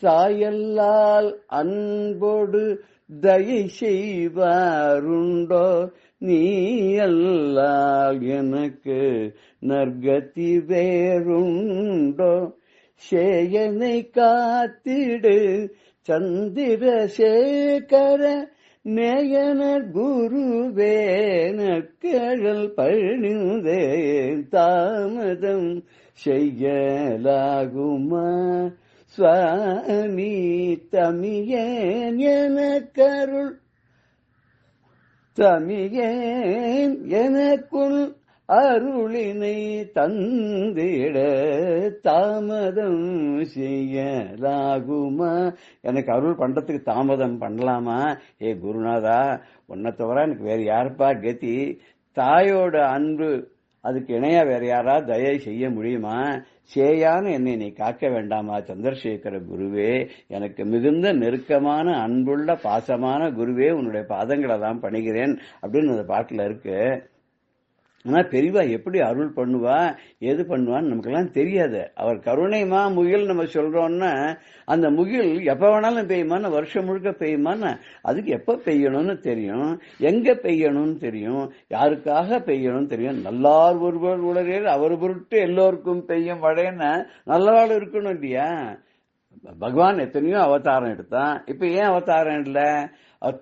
தாயல்லால் அன்போடு தயை செய்வாருண்டோ, நீ அல்லால் எனக்கு நற்கதி வேறுண்டோ, சேயனை காத்திடு சந்திரசேகர நேயனர் குருவே நற்கழல் பணிந்தேன் தாமதம் செய்யலாகுமா சுவாமி தமியேன் எனக்கருள் தமியேன் எனக்குள் அருளினை தந்திட தாமதம் செய்யலாகுமா. எனக்கு அருள் பண்றதுக்கு தாமதம் பண்ணலாமா? ஏ குருநாதா, உன்னை தவிர எனக்கு வேற யாருப்பா கதி? தாயோட அன்பு அதுக்கு இணையா வேற யாரா தயை செய்ய முடியுமா? சேயான என்னை நீ காக்க வேண்டாமா சந்திரசேகர குருவே, எனக்கு மிகுந்த நெருக்கமான அன்புள்ள பாசமான குருவே, உன்னுடைய பாதங்களை தான் பணிகிறேன் அப்படின்னு அந்த பாட்டுல இருக்கு. ஆனா பெரியவா எப்படி அருள் பண்ணுவா எது பண்ணுவான்னு நமக்கெல்லாம் தெரியாது. அவர் கருணைமா முகில் நம்ம சொல்றோம்னா, அந்த முகில் எப்ப வேணாலும் பெய்யுமான்னு, வருஷம் முழுக்க பெய்யுமான்னு, அதுக்கு எப்ப பெய்யணும்னு தெரியும், எங்க பெய்யணும்னு தெரியும், யாருக்காக பெய்யணும்னு தெரியும். நல்லார் ஒருவர் உலகில் அவர் பொருட்டு எல்லோருக்கும் பெய்யும் மழைன்னு நல்லவாள் இருக்கணும் இல்லையா. பகவான் எத்தனையோ அவதாரம் எடுத்தான், இப்ப ஏன் அவதாரம் இல்ல?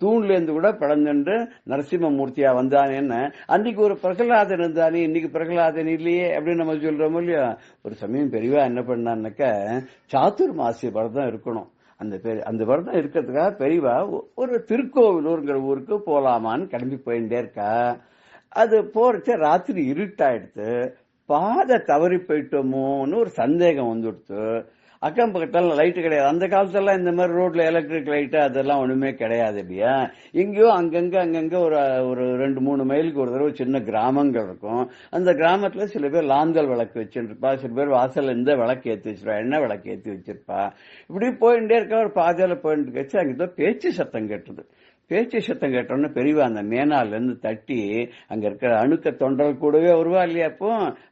தூண்ல இருந்து கூட பிளந்துண்டு நரசிம்மமூர்த்தியா வந்தானேன்னு அன்னைக்கு ஒரு பிரகலாதன் இருந்தானே, இன்னைக்கு பிரகலாதன் இல்லையே அப்படின்னு நம்ம சொல்றோம் இல்லையா. ஒரு சமயம் பெரியவா என்ன பண்ணான்னாக்க சாதுர்மாசிய விரதம் இருக்கணும். அந்த விரதம் இருக்கிறதுக்காக பெரியவா ஒரு திருக்கோவிலூர்ங்கிற ஊருக்கு போலாமான்னு கிளம்பி போயிட்டே இருக்கா. அது போறச்ச ராத்திரி இருட்டாயிடுத்து. பாதை தவறி போயிட்டோமோன்னு ஒரு சந்தேகம் வந்துடுத்து. அக்கம் பக்கத்தால லைட்டு கிடையாது. அந்த காலத்துல இந்த மாதிரி ரோட்ல எலக்ட்ரிக் லைட்டு அதெல்லாம் ஒண்ணுமே கிடையாது இல்லையா. எங்கேயோ அங்கங்க ஒரு 2-3 மைலுக்கு ஒரு தடவை சின்ன கிராமங்கள் இருக்கும். அந்த கிராமத்துல சில பேர் லாந்தல் விளக்கு வச்சிருப்பா, சில பேர் வாசல்ல இந்த விளக்கு ஏற்றி வச்சிருப்பா, எண்ணெய் விளக்கு ஏற்றி வச்சிருப்பா. இப்படி போயிட்டே இருக்கா. ஒரு பாதையில போயிட்டு இருக்கச்சு அங்கே பேச்சு சத்தம் கேட்டது. பேச்சு சத்தம் கேட்டோன்னு பெரியவா அந்த மேனால இருந்து தட்டி அங்க இருக்கிற அணுக்க தொண்டர்கள் கூடவே வருவா இல்லையா. அப்போ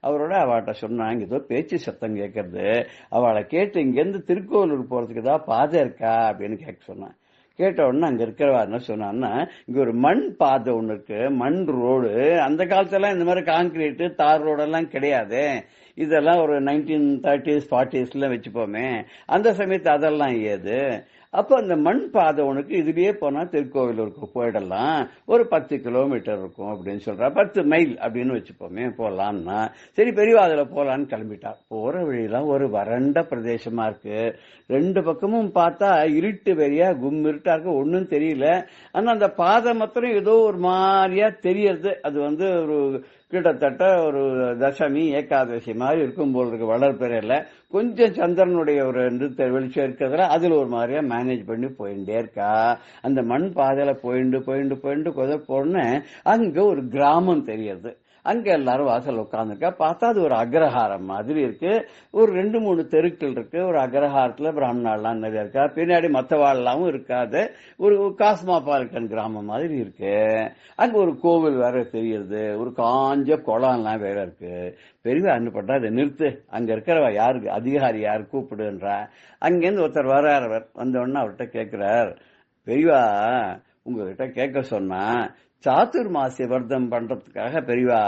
அவரோட அவட்ட சொன்னா, இங்க ஏதோ பேச்சு சத்தம் கேட்கறது, அவளை கேட்டு இங்க இருந்து திருக்கோவிலூர் போறதுக்கு ஏதாவது பாதை இருக்கா அப்படின்னு கேட்க சொன்னான். கேட்ட உடனே அங்க இருக்கிறவா என்ன சொன்னான்னா, இங்க ஒரு மண் பாதை ஒண்ணு இருக்கு, மண் ரோடு. அந்த காலத்துல இந்த மாதிரி கான்கிரீட் தார் ரோடெல்லாம் கிடையாது. இதெல்லாம் ஒரு 1930s 40s வச்சுப்போமே. அந்த சமயத்து அதெல்லாம் ஏது. அப்ப அந்த மண் பாதை உனக்கு இதுலயே போனா திருக்கோவிலூருக்கு போயிடலாம், ஒரு 10 கிலோமீட்டர் இருக்கும் அப்படின்னு சொல்றா. 10 மைல் அப்படின்னு வச்சுப்போமே, போலாம்னா சரி பெரியவா அதுல போலான்னு கிளம்பிட்டா. போற வழியெல்லாம் ஒரு வறண்ட பிரதேசமா இருக்கு. 2 பக்கமும் பார்த்தா இருட்டு வெறியா கும்மிருட்டா இருக்கு, ஒன்னும் தெரியல. ஆனா அந்த பாதை மாத்திரம் ஏதோ ஒரு மாதிரியா தெரியறது. அது ஒரு கிட்டத்தட்ட ஒரு தசமி ஏகாதசி மாதிரி இருக்கும் போல் இருக்கு. வளர்பெறையில கொஞ்சம் சந்திரனுடைய ஒரு வெளிச்சம் இருக்கிறதுல அதுல ஒரு மாதிரியா மேனேஜ் பண்ணி போயிட்டே இருக்கா. அந்த மண் பாதையில போயிண்டு கொஞ்சம் போன அங்க ஒரு கிராமம் தெரியுது. அங்க எல்லாரும் வாசல் உட்காந்துருக்கா. பார்த்தா அது ஒரு அக்ரஹாரம் மாதிரி இருக்கு. ஒரு 2-3 தெருக்கள் இருக்கு. ஒரு அக்ரஹாரத்துல பிராமணாலாம் நிறைய இருக்கா. பின்னாடி மத்தவாழ்லாமும் இருக்காது. ஒரு காஸ்மாபாலிட்டன் கிராமம் மாதிரி இருக்கு. அங்க ஒரு கோவில் வேற தெரியுது. ஒரு காஞ்ச குளம்லாம் வேற இருக்கு. பெரியவா என்ன பண்றா, அதை நிறுத்து, அங்க இருக்கிறவ யாருக்கு அதிகாரி யாரு கூப்பிடுன்றா. அங்கிருந்து ஒருத்தர் வர்றார். வந்த உடனே அவர்கிட்ட கேட்கிறார், பெரியவா உங்ககிட்ட கேட்க சொன்னா சாதுர்மாசிய விரதம் பண்றதுக்காக பெரியவா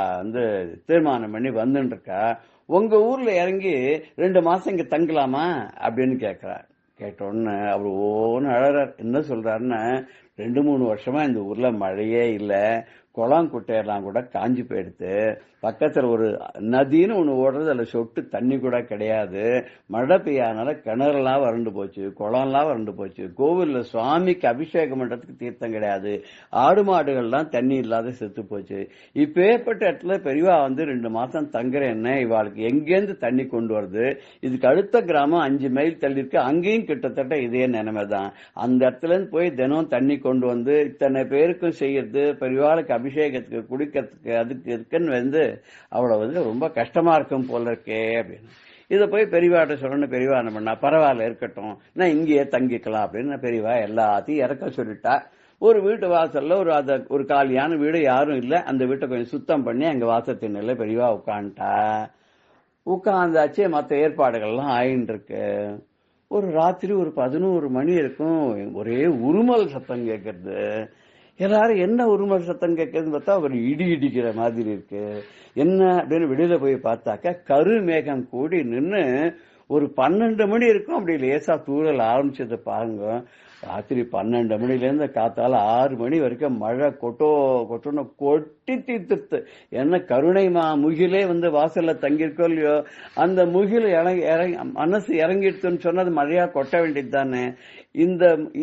தீர்மானம் பண்ணி வந்துட்டு இருக்கா. உங்க ஊர்ல இறங்கி 2 மாசம் இங்க தங்கலாமா அப்படின்னு கேட்கிறார். கேட்ட உடனே அவர் ஓன்னு அழறார். என்ன சொல்றாருன்னா, 2-3 வருஷமா இந்த ஊர்ல மழையே இல்ல, குளம் குட்டையெல்லாம் கூட காஞ்சி போயிடுத்து. பக்கத்துல ஒரு நதின்னு ஒண்ணு ஓடுறது, அதுல சொட்டு தண்ணி கூட கிடையாது. மழை பெய்யாதனால கிணறுலாம் வறண்டு போச்சு, குளம்லாம் வறண்டு போச்சு. கோவில்ல சுவாமிக்கு அபிஷேகம் பண்றதுக்கு தீர்த்தம் கிடையாது. ஆடு மாடுகள்லாம் தண்ணி இல்லாத செத்து போச்சு. இப்ப ஏற்பட்ட இடத்துல பெரியவா 2 மாசம் தங்குறேன்னு இவாளுக்கு எங்கேருந்து தண்ணி கொண்டு வருது? இதுக்கு அடுத்த கிராமம் 5 மைல் தள்ளி இருக்கு. அங்கேயும் கிட்டத்தட்ட இதே நிலைமை தான். அந்த இடத்துல இருந்து போய் தினம் தண்ணி கொண்டு வந்து இத்தனை பேருக்கும் செய்யறது, பெரியவாளுக்கு அபிஷேகத்துக்கு குடிக்கிறதுக்கு அதுக்கு இருக்குன்னு அவ்வளவு ரொம்ப கஷ்டமா இருக்கும் போல இருக்கே அப்படின்னு. இதை போய் பெரியவாட்ட சொல்லணும். பெரியவா என்ன பண்ணா, பரவாயில்ல இருக்கட்டும், நான் இங்கேயே தங்கிக்கலாம் அப்படின்னு பெரியவா எல்லாத்தையும் இறக்க சொல்லிட்டா. ஒரு வீட்டு வாசல்ல ஒரு காலியான வீடு, யாரும் இல்ல. அந்த வீட்டை கொஞ்சம் சுத்தம் பண்ணி அங்க வாசத்தின்ல பெரியவா உட்காந்தாச்சு. மற்ற ஏற்பாடுகள்லாம் ஆயின்னு இருக்கு. ஒரு ராத்திரி ஒரு 11 மணி இருக்கும். ஒரே உருமல் சத்தம் கேட்கறது. எல்லாரும் என்ன உருமல் சத்தம் கேட்கறதுன்னு பார்த்தா அவர் இடி இடிக்கிற மாதிரி இருக்கு. என்ன அப்படின்னு வெளியில போய் பார்த்தாக்கா கருமேகம் கூடி நின்று ஒரு 12 மணி இருக்கும். அப்படி லேசா தூறல் ஆரம்பிச்சது பாருங்க. ராத்திரி 12 மணிலேருந்து காத்தால 6 மணி வரைக்கும் மழை கொட்டோன்னு கொட்டி தீர்த்துட்டு. என்ன கருணை முகிலே வாசல்ல தங்கியிருக்கோ இல்லையோ, அந்த முகில் மனசு இறங்கிடுத்துன்னு சொன்னது மழையா கொட்ட வேண்டியது தானே.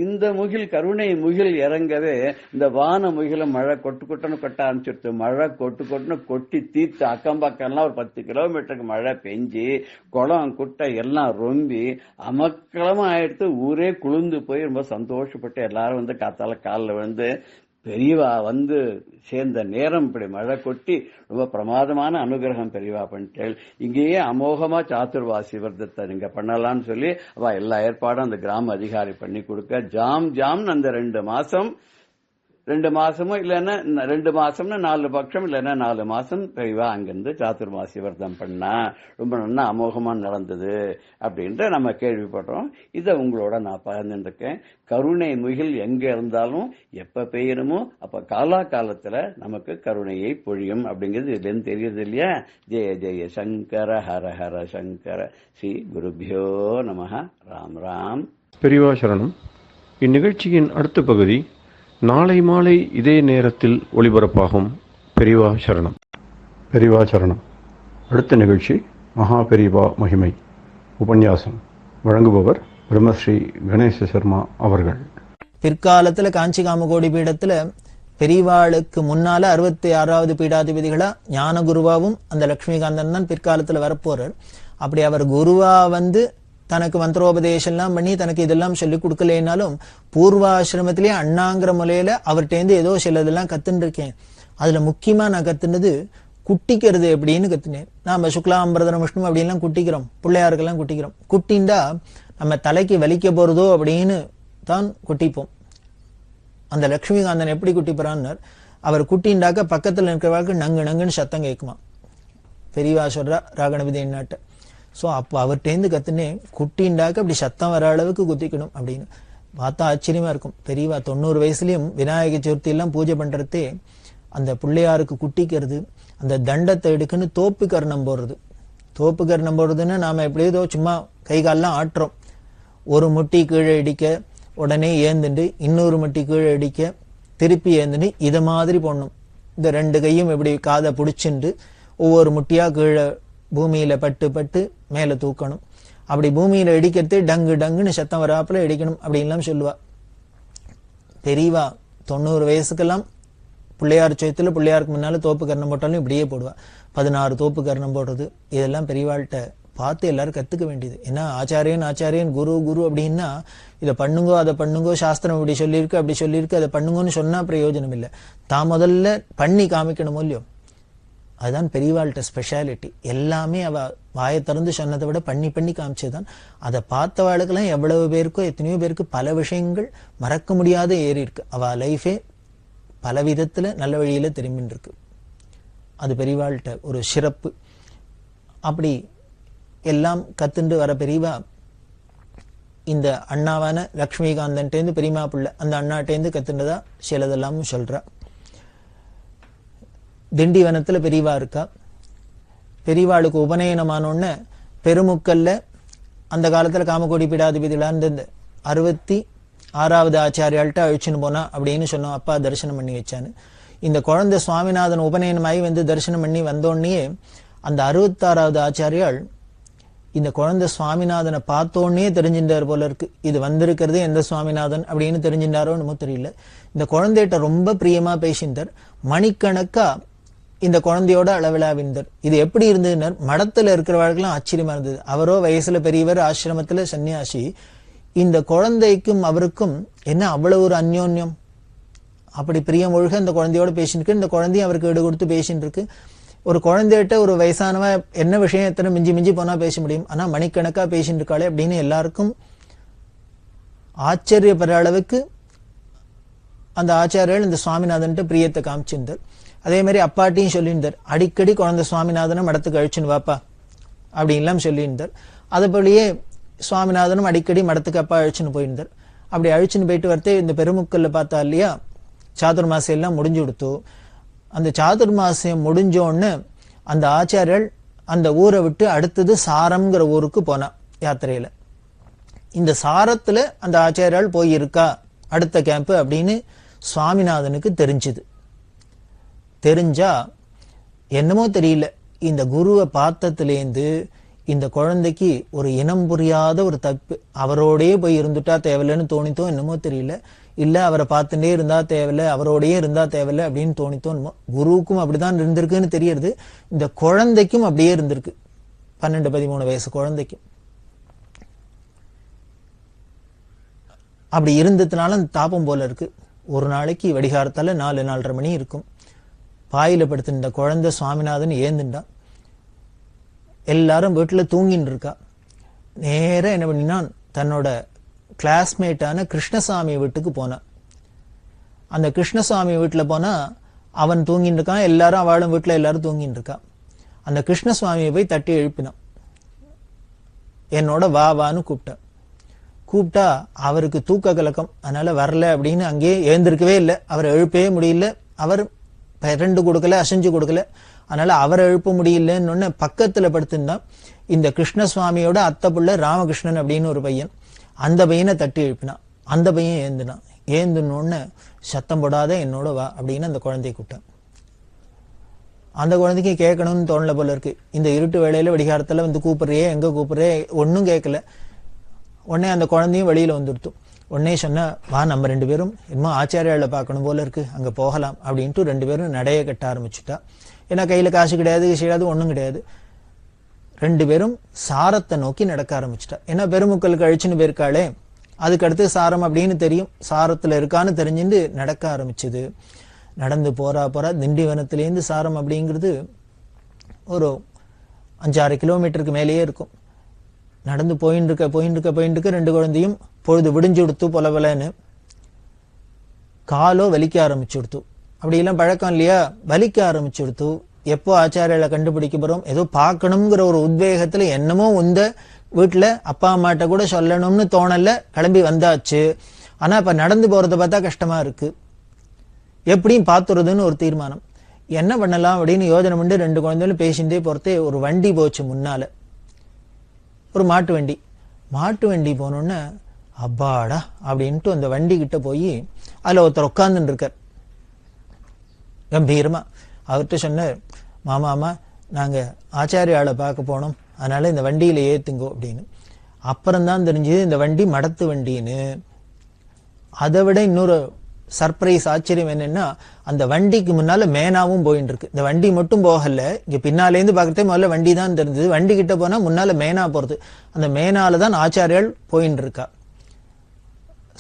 இந்த முகில், கருணை முகில் இறங்கவே இந்த வான முகில மழை கொட்டுன்னு கொட்ட ஆரம்பிச்சிடுத்து. மழை கொட்டுன்னு கொட்டி தீர்த்து அக்கம் பக்கம்லாம் ஒரு 10 கிலோமீட்டருக்கு மழை பெஞ்சு குளம் குட்டை எல்லாம் ரொம்பி அமக்களமா ஆயிடுத்து. ஊரே குளிர்ந்து போய் ரொம்ப சந்தோஷப்பட்டு எல்லாரும் காத்தால காலில் பெரியவா சேர்ந்த நேரம் இப்படி மழை கொட்டி ரொம்ப பிரமாதமான அனுகிரகம் பெரியவா பண்ணிட்டேள். இங்கேயே அமோகமா சாதுர்வாசி விரதத்தை நீங்க பண்ணலாம்னு சொல்லி அவ எல்லா ஏற்பாடும் அந்த கிராம அதிகாரி பண்ணி கொடுக்க ஜாம்னு அந்த 2 மாசமும் இல்லைன்னா 2 மாசம்னா 4 பட்சம், இல்லைன்னா 4 மாசம் பெரியவா அங்கிருந்து சாதுர்மாசி விரதம் பண்ணா. ரொம்ப நல்லா அமோகமா நடந்தது அப்படின்ற நம்ம கேள்விப்படுறோம். இதை உங்களோட நான் பகிர்ந்துருக்கேன். கருணை முகில் எங்க இருந்தாலும் எப்ப பெய்யணுமோ அப்ப காலத்துல நமக்கு கருணையை பொழியும் அப்படிங்கிறது இதுல இருந்து தெரியுது இல்லையா. ஜெய ஜெய சங்கர ஹர ஹர சங்கர. ஸ்ரீ குருபியோ நமஹ. ராம் ராம். பெரியவா சரணம். இந்நிகழ்ச்சியின் அடுத்த பகுதி நாளை மாலை இதே நேரத்தில் ஒளிபரப்பாகும். பெரியவா சரணம். பெரியவா சரணம். அடுத்த நிகழ்ச்சி மகா பெரியவா மகிமை உபன்யாசம். வழங்குபவர் பிரம்மஸ்ரீ கணேச சர்மா அவர்கள். பிற்காலத்துல காஞ்சி காமகோடி பீடத்துல பெரியவாளுக்கு முன்னால 66வது பீடாதிபதிகளா ஞான குருவாவும் அந்த லட்சுமிகாந்தன் தான் பிற்காலத்துல வரப்போறார். அப்படி அவர் குருவா வந்து தனக்கு மந்திரோபதேசம் எல்லாம் பண்ணி தனக்கு இதெல்லாம் சொல்லிக் கொடுக்கலனாலும் பூர்வாசிரமத்திலேயே அண்ணாங்கிற முறையில அவர்கிட்டேருந்து ஏதோ சிலதெல்லாம் கத்துன்னு இருக்கேன். அதுல முக்கியமா நான் கத்துனது குட்டிக்கிறது எப்படின்னு கத்துனேன். நாம சுக்லாம்பரதனம் விஷ்ணு அப்படின்லாம் குட்டிக்கிறோம், பிள்ளையாருக்கெல்லாம் குட்டிக்கிறோம். குட்டிண்டா நம்ம தலைக்கு வலிக்க போறதோ அப்படின்னு தான் குட்டிப்போம். அந்த லட்சுமிகாந்தன் எப்படி குட்டிப்பறான்னு, அவர் குட்டிண்டாக்க பக்கத்துல இருக்கிறவர்களுக்கு நங்கு நங்குன்னு சத்தம் கேட்குமா. பெரியவா சொல்றா ராகணபதி என்னாட்ட. ஸோ அப்போ அவர்கிட்டேருந்து கத்துனே குட்டிண்டாக்க அப்படி சத்தம் வர அளவுக்கு குத்திக்கணும் அப்படின்னு. பார்த்தா ஆச்சரியமா இருக்கும். பெரியவா 90 வயசுலயும் விநாயக சதுர்த்தி எல்லாம் பூஜை பண்றதே அந்த பிள்ளையாருக்கு குட்டிக்கிறது, அந்த தண்டத்தை எடுக்குன்னு தோப்பு கர்ணம் போடுறது. தோப்பு கர்ணம் போடுறதுன்னு நாம எப்படியோ சும்மா கை காலெல்லாம் ஆட்டுறோம். ஒரு முட்டி கீழே இடிக்க உடனே ஏந்துண்டு இன்னொரு முட்டி கீழே இடிக்க திருப்பி ஏந்துண்டு இதை மாதிரி போடணும். இந்த 2 கையும் இப்படி காதை பிடிச்சிண்டு ஒவ்வொரு முட்டியா கீழே பூமியில பட்டு பட்டு மேல தூக்கணும். அப்படி பூமியில இடிக்கிறது டங்கு டங்குன்னு சத்தம் வராப்புல இடிக்கணும் அப்படின்லாம் சொல்லுவா. பெரியவா 90 வயசுக்கெல்லாம் பிள்ளையார் சோயத்துல பிள்ளையாருக்கு முன்னால தோப்பு கர்ணம் போட்டாலும் இப்படியே போடுவா. 16 தோப்பு கர்ணம் போடுறது இதெல்லாம் பெரியவாள்கிட்ட பார்த்து எல்லாரும் கத்துக்க வேண்டியது. ஏன்னா ஆச்சாரியன் குரு குரு அப்படின்னா இதை பண்ணுங்கோ அதை பண்ணுங்கோ, சாஸ்திரம் இப்படி சொல்லியிருக்கு அப்படி சொல்லியிருக்கு அதை பண்ணுங்கன்னு சொன்னா பிரயோஜனம் இல்லை. தான் முதல்ல பண்ணி காமிக்கணுமோ இல்லையோ, அதுதான் பெரியவாள்கிட்ட ஸ்பெஷாலிட்டி. எல்லாமே அவ வாயை திறந்து சொன்னதை விட பண்ணி பண்ணி காமிச்சதுதான். அதை பார்த்தவாளுக்கெல்லாம் எவ்வளவு பேருக்கோ எத்தனையோ பேருக்கு பல விஷயங்கள் மறக்க முடியாத ஏறி இருக்கு. அவ லைஃபே பல விதத்துல நல்ல வழியில திரும்பின்னு இருக்கு. அது பெரியவாள்கிட்ட ஒரு சிறப்பு. அப்படி எல்லாம் கத்துண்டு வர பெரியவா இந்த அண்ணாவான லட்சுமிகாந்தன்ட்டேந்து பெரியமா பிள்ளை அந்த அண்ணாட்டேந்து கத்துண்டதா சிலதெல்லாம் சொல்றா. திண்டிவனத்துல பெரியவா இருக்கா. பெரியவாளுக்கு உபநயனமானோன்னு பெருமுக்கல்ல அந்த காலத்துல காமகோடி பீடாதிபதிகளா இருந்த 66வது ஆச்சாரியாள்கிட்ட அழிச்சுன்னு போனா அப்படின்னு சொன்னோம். அப்பா தரிசனம் பண்ணி வச்சான்னு. இந்த குழந்தை சுவாமிநாதன் உபநயனமாயி வந்து தரிசனம் பண்ணி வந்தோடனே அந்த 66வது ஆச்சாரியால் இந்த குழந்தை சுவாமிநாதனை பார்த்தோன்னே தெரிஞ்சின்றார் போல இருக்கு. இது வந்திருக்கிறது எந்த சுவாமிநாதன் அப்படின்னு தெரிஞ்சின்றாரோ என்னமோ தெரியல. இந்த குழந்தைகிட்ட ரொம்ப பிரியமா பேசின்றார். மணிக்கணக்கா இந்த குழந்தையோட அளவிலாவிந்தார். இது எப்படி இருந்ததுன்னா மடத்துல இருக்கிறவர்களும் ஆச்சரியமா இருந்தது. அவரோ வயசுல பெரியவர், ஆசிரமத்துல சன்னியாசி. இந்த குழந்தைக்கும் அவருக்கும் என்ன அவ்வளவு ஒரு அந்யோன்யம், அப்படி பிரியம் ஒழுக இந்த குழந்தையோட பேசிட்டு இருக்கு. இந்த குழந்தையும் அவருக்கு ஈடு கொடுத்து பேசிட்டு இருக்கு. ஒரு குழந்தைகிட்ட ஒரு வயசானவ என்ன விஷயம் எத்தனை மிஞ்சி மிஞ்சி போனா பேச முடியும், ஆனா மணிக்கணக்கா பேசிட்டு இருக்காளே அப்படின்னு எல்லாருக்கும் ஆச்சரியப்படுற அளவுக்கு அந்த ஆச்சாரியர்கள் இந்த சுவாமிநாதன்ட்டு பிரியத்தை காமிச்சிருந்தார். அதே மாதிரி அப்பாட்டையும் சொல்லியிருந்தார், அடிக்கடி குழந்தை சுவாமிநாதனை மடத்துக்கு அழிச்சுன்னு வாப்பா அப்படின்லாம் சொல்லியிருந்தார். அதுபடியே சுவாமிநாதனும் அடிக்கடி மடத்துக்கு அப்பா அழிச்சுன்னு போயிருந்தார். அப்படி அழிச்சுன்னு போயிட்டு வரத்தே இந்த பெருமுக்கல்ல பார்த்தா இல்லையா சாதுர்மாசியம் எல்லாம் முடிஞ்சு கொடுத்தோ. அந்த சாதுர்மாசியம் முடிஞ்சோன்னு அந்த ஆச்சாரியர்கள் அந்த ஊரை விட்டு அடுத்தது சாரம்ங்கிற ஊருக்கு போனா யாத்திரையில. இந்த சாரத்துல அந்த ஆச்சாரியால் போயிருக்கா அடுத்த கேம்ப் அப்படின்னு சுவாமிநாதனுக்கு தெரிஞ்சுது. தெரிஞ்சா என்னமோ தெரியல, இந்த குருவை பார்த்ததுலேருந்து இந்த குழந்தைக்கு ஒரு இனம் புரியாத ஒரு தப்பு. அவரோடயே போய் இருந்துட்டா தேவையில்லைன்னு தோணித்தோ என்னமோ தெரியல. இல்ல அவரை பார்த்துட்டே இருந்தா தேவையில்லை, அவரோடயே இருந்தா தேவையில்லை அப்படின்னு தோணித்தோ என்னமோ. குருவுக்கும் அப்படிதான் இருந்திருக்குன்னு தெரியறது. இந்த குழந்தைக்கும் அப்படியே இருந்திருக்கு. 12-13 வயசு குழந்தைக்கும் அப்படி இருந்ததுனால அந்த தாபம் போல இருக்கு. ஒரு நாளைக்கு வடிகாரத்தால 4-4:30 மணி இருக்கும். பாயில படுத்திருந்த குழந்தை சுவாமிநாதன் ஏந்துண்டா. எல்லாரும் வீட்டுல தூங்கின்னு இருக்கா. நேர என்ன பண்ணினான், தன்னோட கிளாஸ்மேட்டான கிருஷ்ணசாமி வீட்டுக்கு போனான். அந்த கிருஷ்ணசாமி வீட்டுல போனா அவன் தூங்கின்னு இருக்கான், எல்லாரும் அவளும் வீட்டுல எல்லாரும் தூங்கின்னு இருக்கா. அந்த கிருஷ்ணசுவாமியை போய் தட்டி எழுப்பினான். என்னோட வா வான்னு கூப்பிட்டா அவருக்கு தூக்க கலக்கம், அதனால வரல அப்படின்னு அங்கேயே எழுந்திருக்கவே இல்லை. அவரை எழுப்பவே முடியல. அவர் 2 கொடுக்கல, அசைஞ்சு கொடுக்கல. அதனால அவரை எழுப்ப முடியலன்னு பக்கத்துல படுத்திருந்தான். இந்த கிருஷ்ணசுவாமியோட அத்தை புள்ள ராமகிருஷ்ணன் அப்படின்னு ஒரு பையன், அந்த பையனை தட்டி எழுப்பினான். அந்த பையன் ஏந்தினான். ஏந்துன்னு சத்தம் போடாத என்னோட வா அப்படின்னு அந்த குழந்தைய கூப்பிட்டான். அந்த குழந்தைக்கு கேட்கணும்னு தோணல போல இருக்கு. இந்த இருட்டு வேளையில வெடிகாரத்துல வந்து கூப்பிடுறியே, எங்க கூப்பிடுறே, ஒன்னும் கேட்கல. உடனே அந்த குழந்தையும் வெளியில வந்துடுத்து. உடனே சொன்னா, வா நம்ம 2 பேரும் இன்னும் ஆச்சாரியால பார்க்கணும் போல இருக்கு, அங்க போகலாம் அப்படின்ட்டு 2 பேரும் நடைய கட்ட ஆரம்பிச்சுட்டா. ஏன்னா கையில காசு கிடையாது, கிடையாது, ஒண்ணும் கிடையாது. 2 பேரும் சாரத்தை நோக்கி நடக்க ஆரம்பிச்சுட்டா. ஏன்னா பெருமுக்கள் கழிச்சுன்னு போயிருக்காளே, அதுக்கு அடுத்து சாரம் அப்படின்னு தெரியும், சாரத்துல இருக்கான்னு தெரிஞ்சுட்டு நடக்க ஆரம்பிச்சது. நடந்து போறா திண்டிவனத்திலேருந்து சாரம் அப்படிங்கிறது ஒரு 5-6 கிலோமீட்டருக்கு மேலேயே இருக்கும். நடந்து போயின்னு இருக்க 2 குழந்தையும் பொழுது விடிஞ்சு கொடுத்து பொலவலன்னு காலோ வலிக்க ஆரம்பிச்சு கொடுத்து. அப்படியெல்லாம் பழக்கம் இல்லையா, வலிக்க ஆரம்பிச்சு கொடுத்து. எப்போ ஆச்சாரியால கண்டுபிடிக்க போறோம், ஏதோ பார்க்கணுங்கிற ஒரு உத்வேகத்துல என்னமோ உந்த வீட்டுல அப்பா அம்மாட்ட கூட சொல்லணும்னு தோணல, கிளம்பி வந்தாச்சு. ஆனா இப்ப நடந்து போறதை பார்த்தா கஷ்டமா இருக்கு, எப்படியும் பாத்துறதுன்னு ஒரு தீர்மானம். என்ன பண்ணலாம் அப்படின்னு யோஜனை பண்ணி 2 குழந்தைகளும் பேசிட்டே போறதே ஒரு வண்டி போச்சு முன்னால, ஒரு மாட்டு வண்டி போனோன்னு அப்பாடா அப்படின்ட்டு அந்த வண்டி கிட்ட போய் அதுல ஒருத்தர் உட்கார்ந்துட்டு இருக்கார் கம்பீரமா. அவர்கிட்ட சொன்னார், மாமா நாங்க ஆச்சாரியால பார்க்க போனோம், அதனால இந்த வண்டியில ஏத்துங்கோ அப்படின்னு. அப்புறம்தான் தெரிஞ்சது இந்த வண்டி மடத்து வண்டின்னு. அதை விட இன்னொரு சர்ப்ரைஸ் ஆச்சரியம் என்னன்னா, அந்த வண்டிக்கு முன்னால மேனாவும் போயிட்டு இருக்கு. இந்த வண்டி மட்டும் போகல, இங்க பின்னாலேருந்து பாக்கிறதே முதல்ல வண்டி தான் தெரிஞ்சது. வண்டி கிட்ட போனா முன்னால மேனா போறது, அந்த மேனால தான் ஆச்சாரியால் போயின்னு இருக்கா.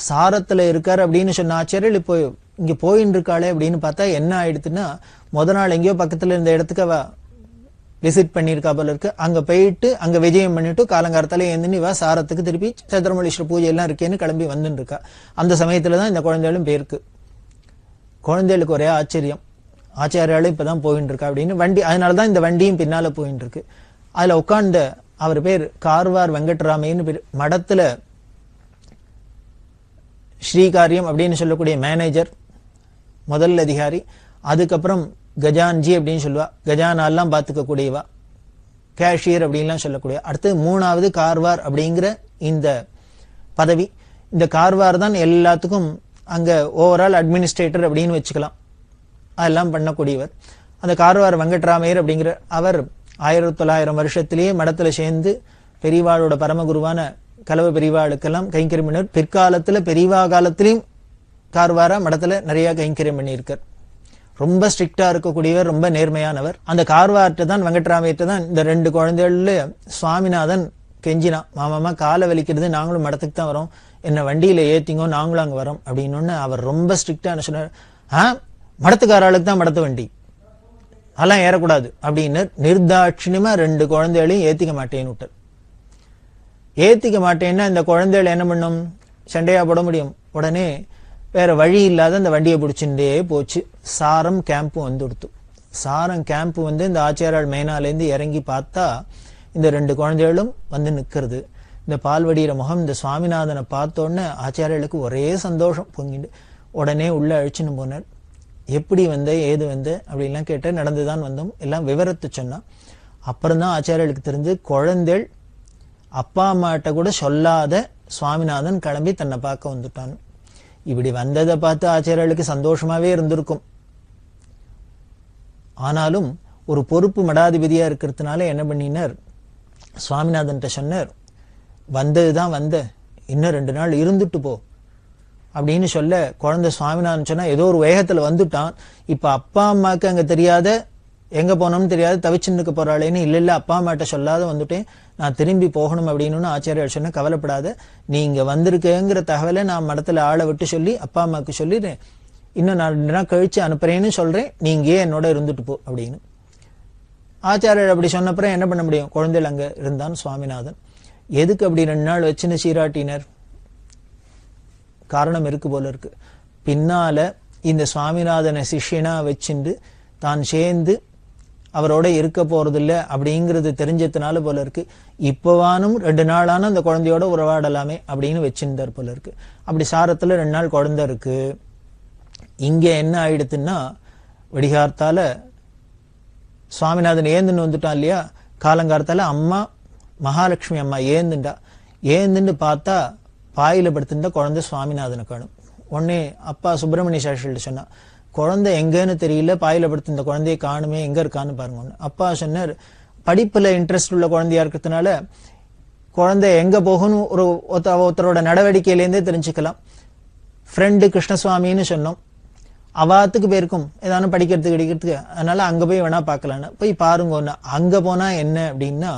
சாரத்துல இருக்காரு அப்படின்னு சொன்ன ஆச்சாரியால் இப்போ இங்க போயின்னு இருக்காளே அப்படின்னு பார்த்தா என்ன ஆயிடுச்சுன்னா, முத நாள் எங்கேயோ பக்கத்துல இருந்த இடத்துக்கு அவ விசிட் பண்ணிருக்கா போல இருக்கு. அங்க போயிட்டு அங்க விஜயம் பண்ணிட்டு காலங்காலத்தால எழுந்து இவ சாரத்துக்கு திருப்பி சந்திரமௌலீஸ்வரர் பூஜை எல்லாம் இருக்கேன்னு கிளம்பி வந்துட்டு இருக்கா. அந்த சமயத்துலதான் இந்த குழந்தைகளும் பேருக்கு. குழந்தைகளுக்கு ஒரே ஆச்சரியம், ஆச்சாரியாலும் இப்பதான் போயிட்டு இருக்கா அப்படின்னு. வண்டி அதனாலதான் இந்த வண்டியும் பின்னால போயிட்டு இருக்கு. அதுல உட்கார்ந்த அவர் பேர் கார்வார் வெங்கட்ராமைன்னு பேர். மடத்துல ஸ்ரீகாரியம் அப்படின்னு சொல்லக்கூடிய மேனேஜர், முதல் அதிகாரி. அதுக்கப்புறம் கஜான்ஜி அப்படின்னு சொல்லுவா, கஜானாலாம் பார்த்துக்க கூடியவா, கேஷியர் அப்படின்லாம் சொல்லக்கூடிய. அடுத்து 3வது கார்வார் அப்படிங்கிற இந்த பதவி. இந்த கார்வார் தான் எல்லாத்துக்கும் அங்க ஓவரால் அட்மினிஸ்ட்ரேட்டர் அப்படின்னு வச்சுக்கலாம், அதெல்லாம் பண்ணக்கூடியவர். அந்த கார்வார் வெங்கட்ராமையர் அப்படிங்கிற அவர் 1900 வருஷத்திலேயே மடத்துல சேர்ந்து பெரியவாளோட பரமகுருவான கலவ பெரியவாளுக்கெல்லாம் கைங்கரியம் பண்ணினார். பிற்காலத்துல பெரியவா காலத்திலையும் கார்வாரா மடத்துல நிறைய கைங்கரியம் பண்ணியிருக்கார். ரொம்ப ஸ்ட்ரிக்டா இருக்கக்கூடியவர், ரொம்ப நேர்மையானவர். அந்த கார்வார்ட்ட தான் வெங்கட்ராமையிட்ட தான் இந்த 2 குழந்தைகள்ல சுவாமிநாதன் கெஞ்சினா, மாமாமா காலை வலிக்கிறது, நாங்களும் மடத்துக்கு தான் வரோம், என்ன வண்டியில ஏத்திங்கோ, நாங்களும் அங்க வரோம் அப்படின்னு. அவர் ரொம்ப ஸ்ட்ரிக்டா சொன்னார், மடத்துக்காராளுக்கு தான் மடத்து வண்டி, அதெல்லாம் ஏறக்கூடாது அப்படின்னு நிர்தாட்சியமா 2 குழந்தைகளையும் ஏத்திக்க மாட்டேன்னு விட்டார். ஏத்திக்க மாட்டேன்னா இந்த குழந்தைகள் என்ன பண்ணும், சண்டையா போட முடியும். உடனே வேற வழி இல்லாத அந்த வண்டியை பிடிச்சுட்டே போச்சு. சாரம் கேம்ப் வந்துடுத்து. சாரம் கேம்ப் வந்து இந்த ஆச்சாரியால் மேனாலேருந்து இறங்கி பார்த்தா இந்த 2 குழந்தைகளும் வந்து நிக்கிறது. இந்த பால்வடிகிற முகம் இந்த சுவாமிநாதனை பார்த்தோன்னே ஆச்சாரியாளுக்கு ஒரே சந்தோஷம் பொங்கிட்டு உடனே உள்ள அழிச்சுன்னு போனார். எப்படி வந்த, ஏது வந்த அப்படின்லாம் கேட்ட, நடந்துதான் வந்தோம், எல்லாம் விவரத்தை சொன்னா. அப்புறம்தான் ஆச்சாரியாளுக்கு தெரிஞ்சு குழந்தைகள் அப்பா அம்மாட்ட கூட சொல்லாத சுவாமிநாதன் கிளம்பி தன்னை பார்க்க வந்துட்டான். இப்படி வந்ததை பார்த்து ஆச்சாரியாளுக்கு சந்தோஷமாவே இருந்திருக்கும். ஆனாலும் ஒரு பொறுப்பு மடாதிபதியா இருக்கிறதுனால என்ன பண்ணினார், சுவாமிநாதன் சொன்னார், வந்ததுதான் வந்த, இன்னும் 2 நாள் இருந்துட்டு போ அப்படின்னு சொல்ல, குழந்தை சுவாமிநாதன் சொன்னா ஏதோ ஒரு வேகத்துல வந்துட்டான். இப்ப அப்பா அம்மாக்கு அங்க தெரியாத, எங்க போனோம்னு தெரியாது, தவிச்சுன்னு போறாளேன்னு. இல்ல அப்பா அம்மாட்ட சொல்லாத வந்துட்டேன், நான் திரும்பி போகணும் அப்படின்னு ஆச்சாரியார் சொன்ன. கவலைப்படாத, நீங்க வந்திருக்கேங்கிற தகவலை நான் மடத்துல ஆளை விட்டு சொல்லி அப்பா அம்மாவுக்கு சொல்லிடுறேன், இன்னும் 2 நாள் கழிச்சு அனுப்புறேன்னு சொல்றேன், நீங்க என்னோட இருந்துட்டு போ அப்படின்னு. ஆச்சாரியார் அப்படி சொன்னப்புறம் என்ன பண்ண முடியும், குழந்தைகள் அங்க இருந்தான் சுவாமிநாதன். எதுக்கு அப்படி 2 நாள் வச்சுன்னு சீராட்டினர், காரணம் இருக்கு போல இருக்கு. பின்னால இந்த சுவாமிநாதனை சிஷ்யனா வச்சுண்டு தான் சேர்ந்து அவரோட இருக்க போறது இல்லை அப்படிங்கிறது தெரிஞ்சதுனால போல இருக்கு, இப்பவானும் 2 நாளான அந்த குழந்தையோட உறவாடலாமே அப்படின்னு வச்சிருந்தார் போல இருக்கு. அப்படி சாரத்துல 2 நாள் குழந்தை இருக்கு. இங்க என்ன ஆயிடுத்துன்னா, வெடிகார்த்தால சுவாமிநாதன் ஏந்துன்னு வந்துட்டான் இல்லையா, காலங்காலத்தால அம்மா மகாலட்சுமி அம்மா ஏந்துண்டா. ஏந்துன்னு பார்த்தா பாயில படுத்திருந்த குழந்தை சுவாமிநாதனை காணும். உடனே அப்பா சுப்பிரமணிய சாஸ்திரிகிட்ட சொன்னா, குழந்தை எங்கன்னு தெரியல, பாயில படுத்து இந்த குழந்தைய காணுமே, எங்க இருக்கான்னு பாருங்க. அப்பா சொன்னார், படிப்புல இன்ட்ரெஸ்ட் உள்ள குழந்தையா இருக்கிறதுனால குழந்தை எங்க போகணும் ஒருத்தரோட நடவடிக்கையிலேருந்தே தெரிஞ்சுக்கலாம். ஃப்ரெண்டு கிருஷ்ணசுவாமின்னு சொன்னோம், அவாத்துக்கு போயிருக்கும் ஏதானும் படிக்கிறதுக்கு, அதனால அங்க போய் வேணா பார்க்கலான்னு போய் பாருங்க. அங்க போனா என்ன அப்படின்னா,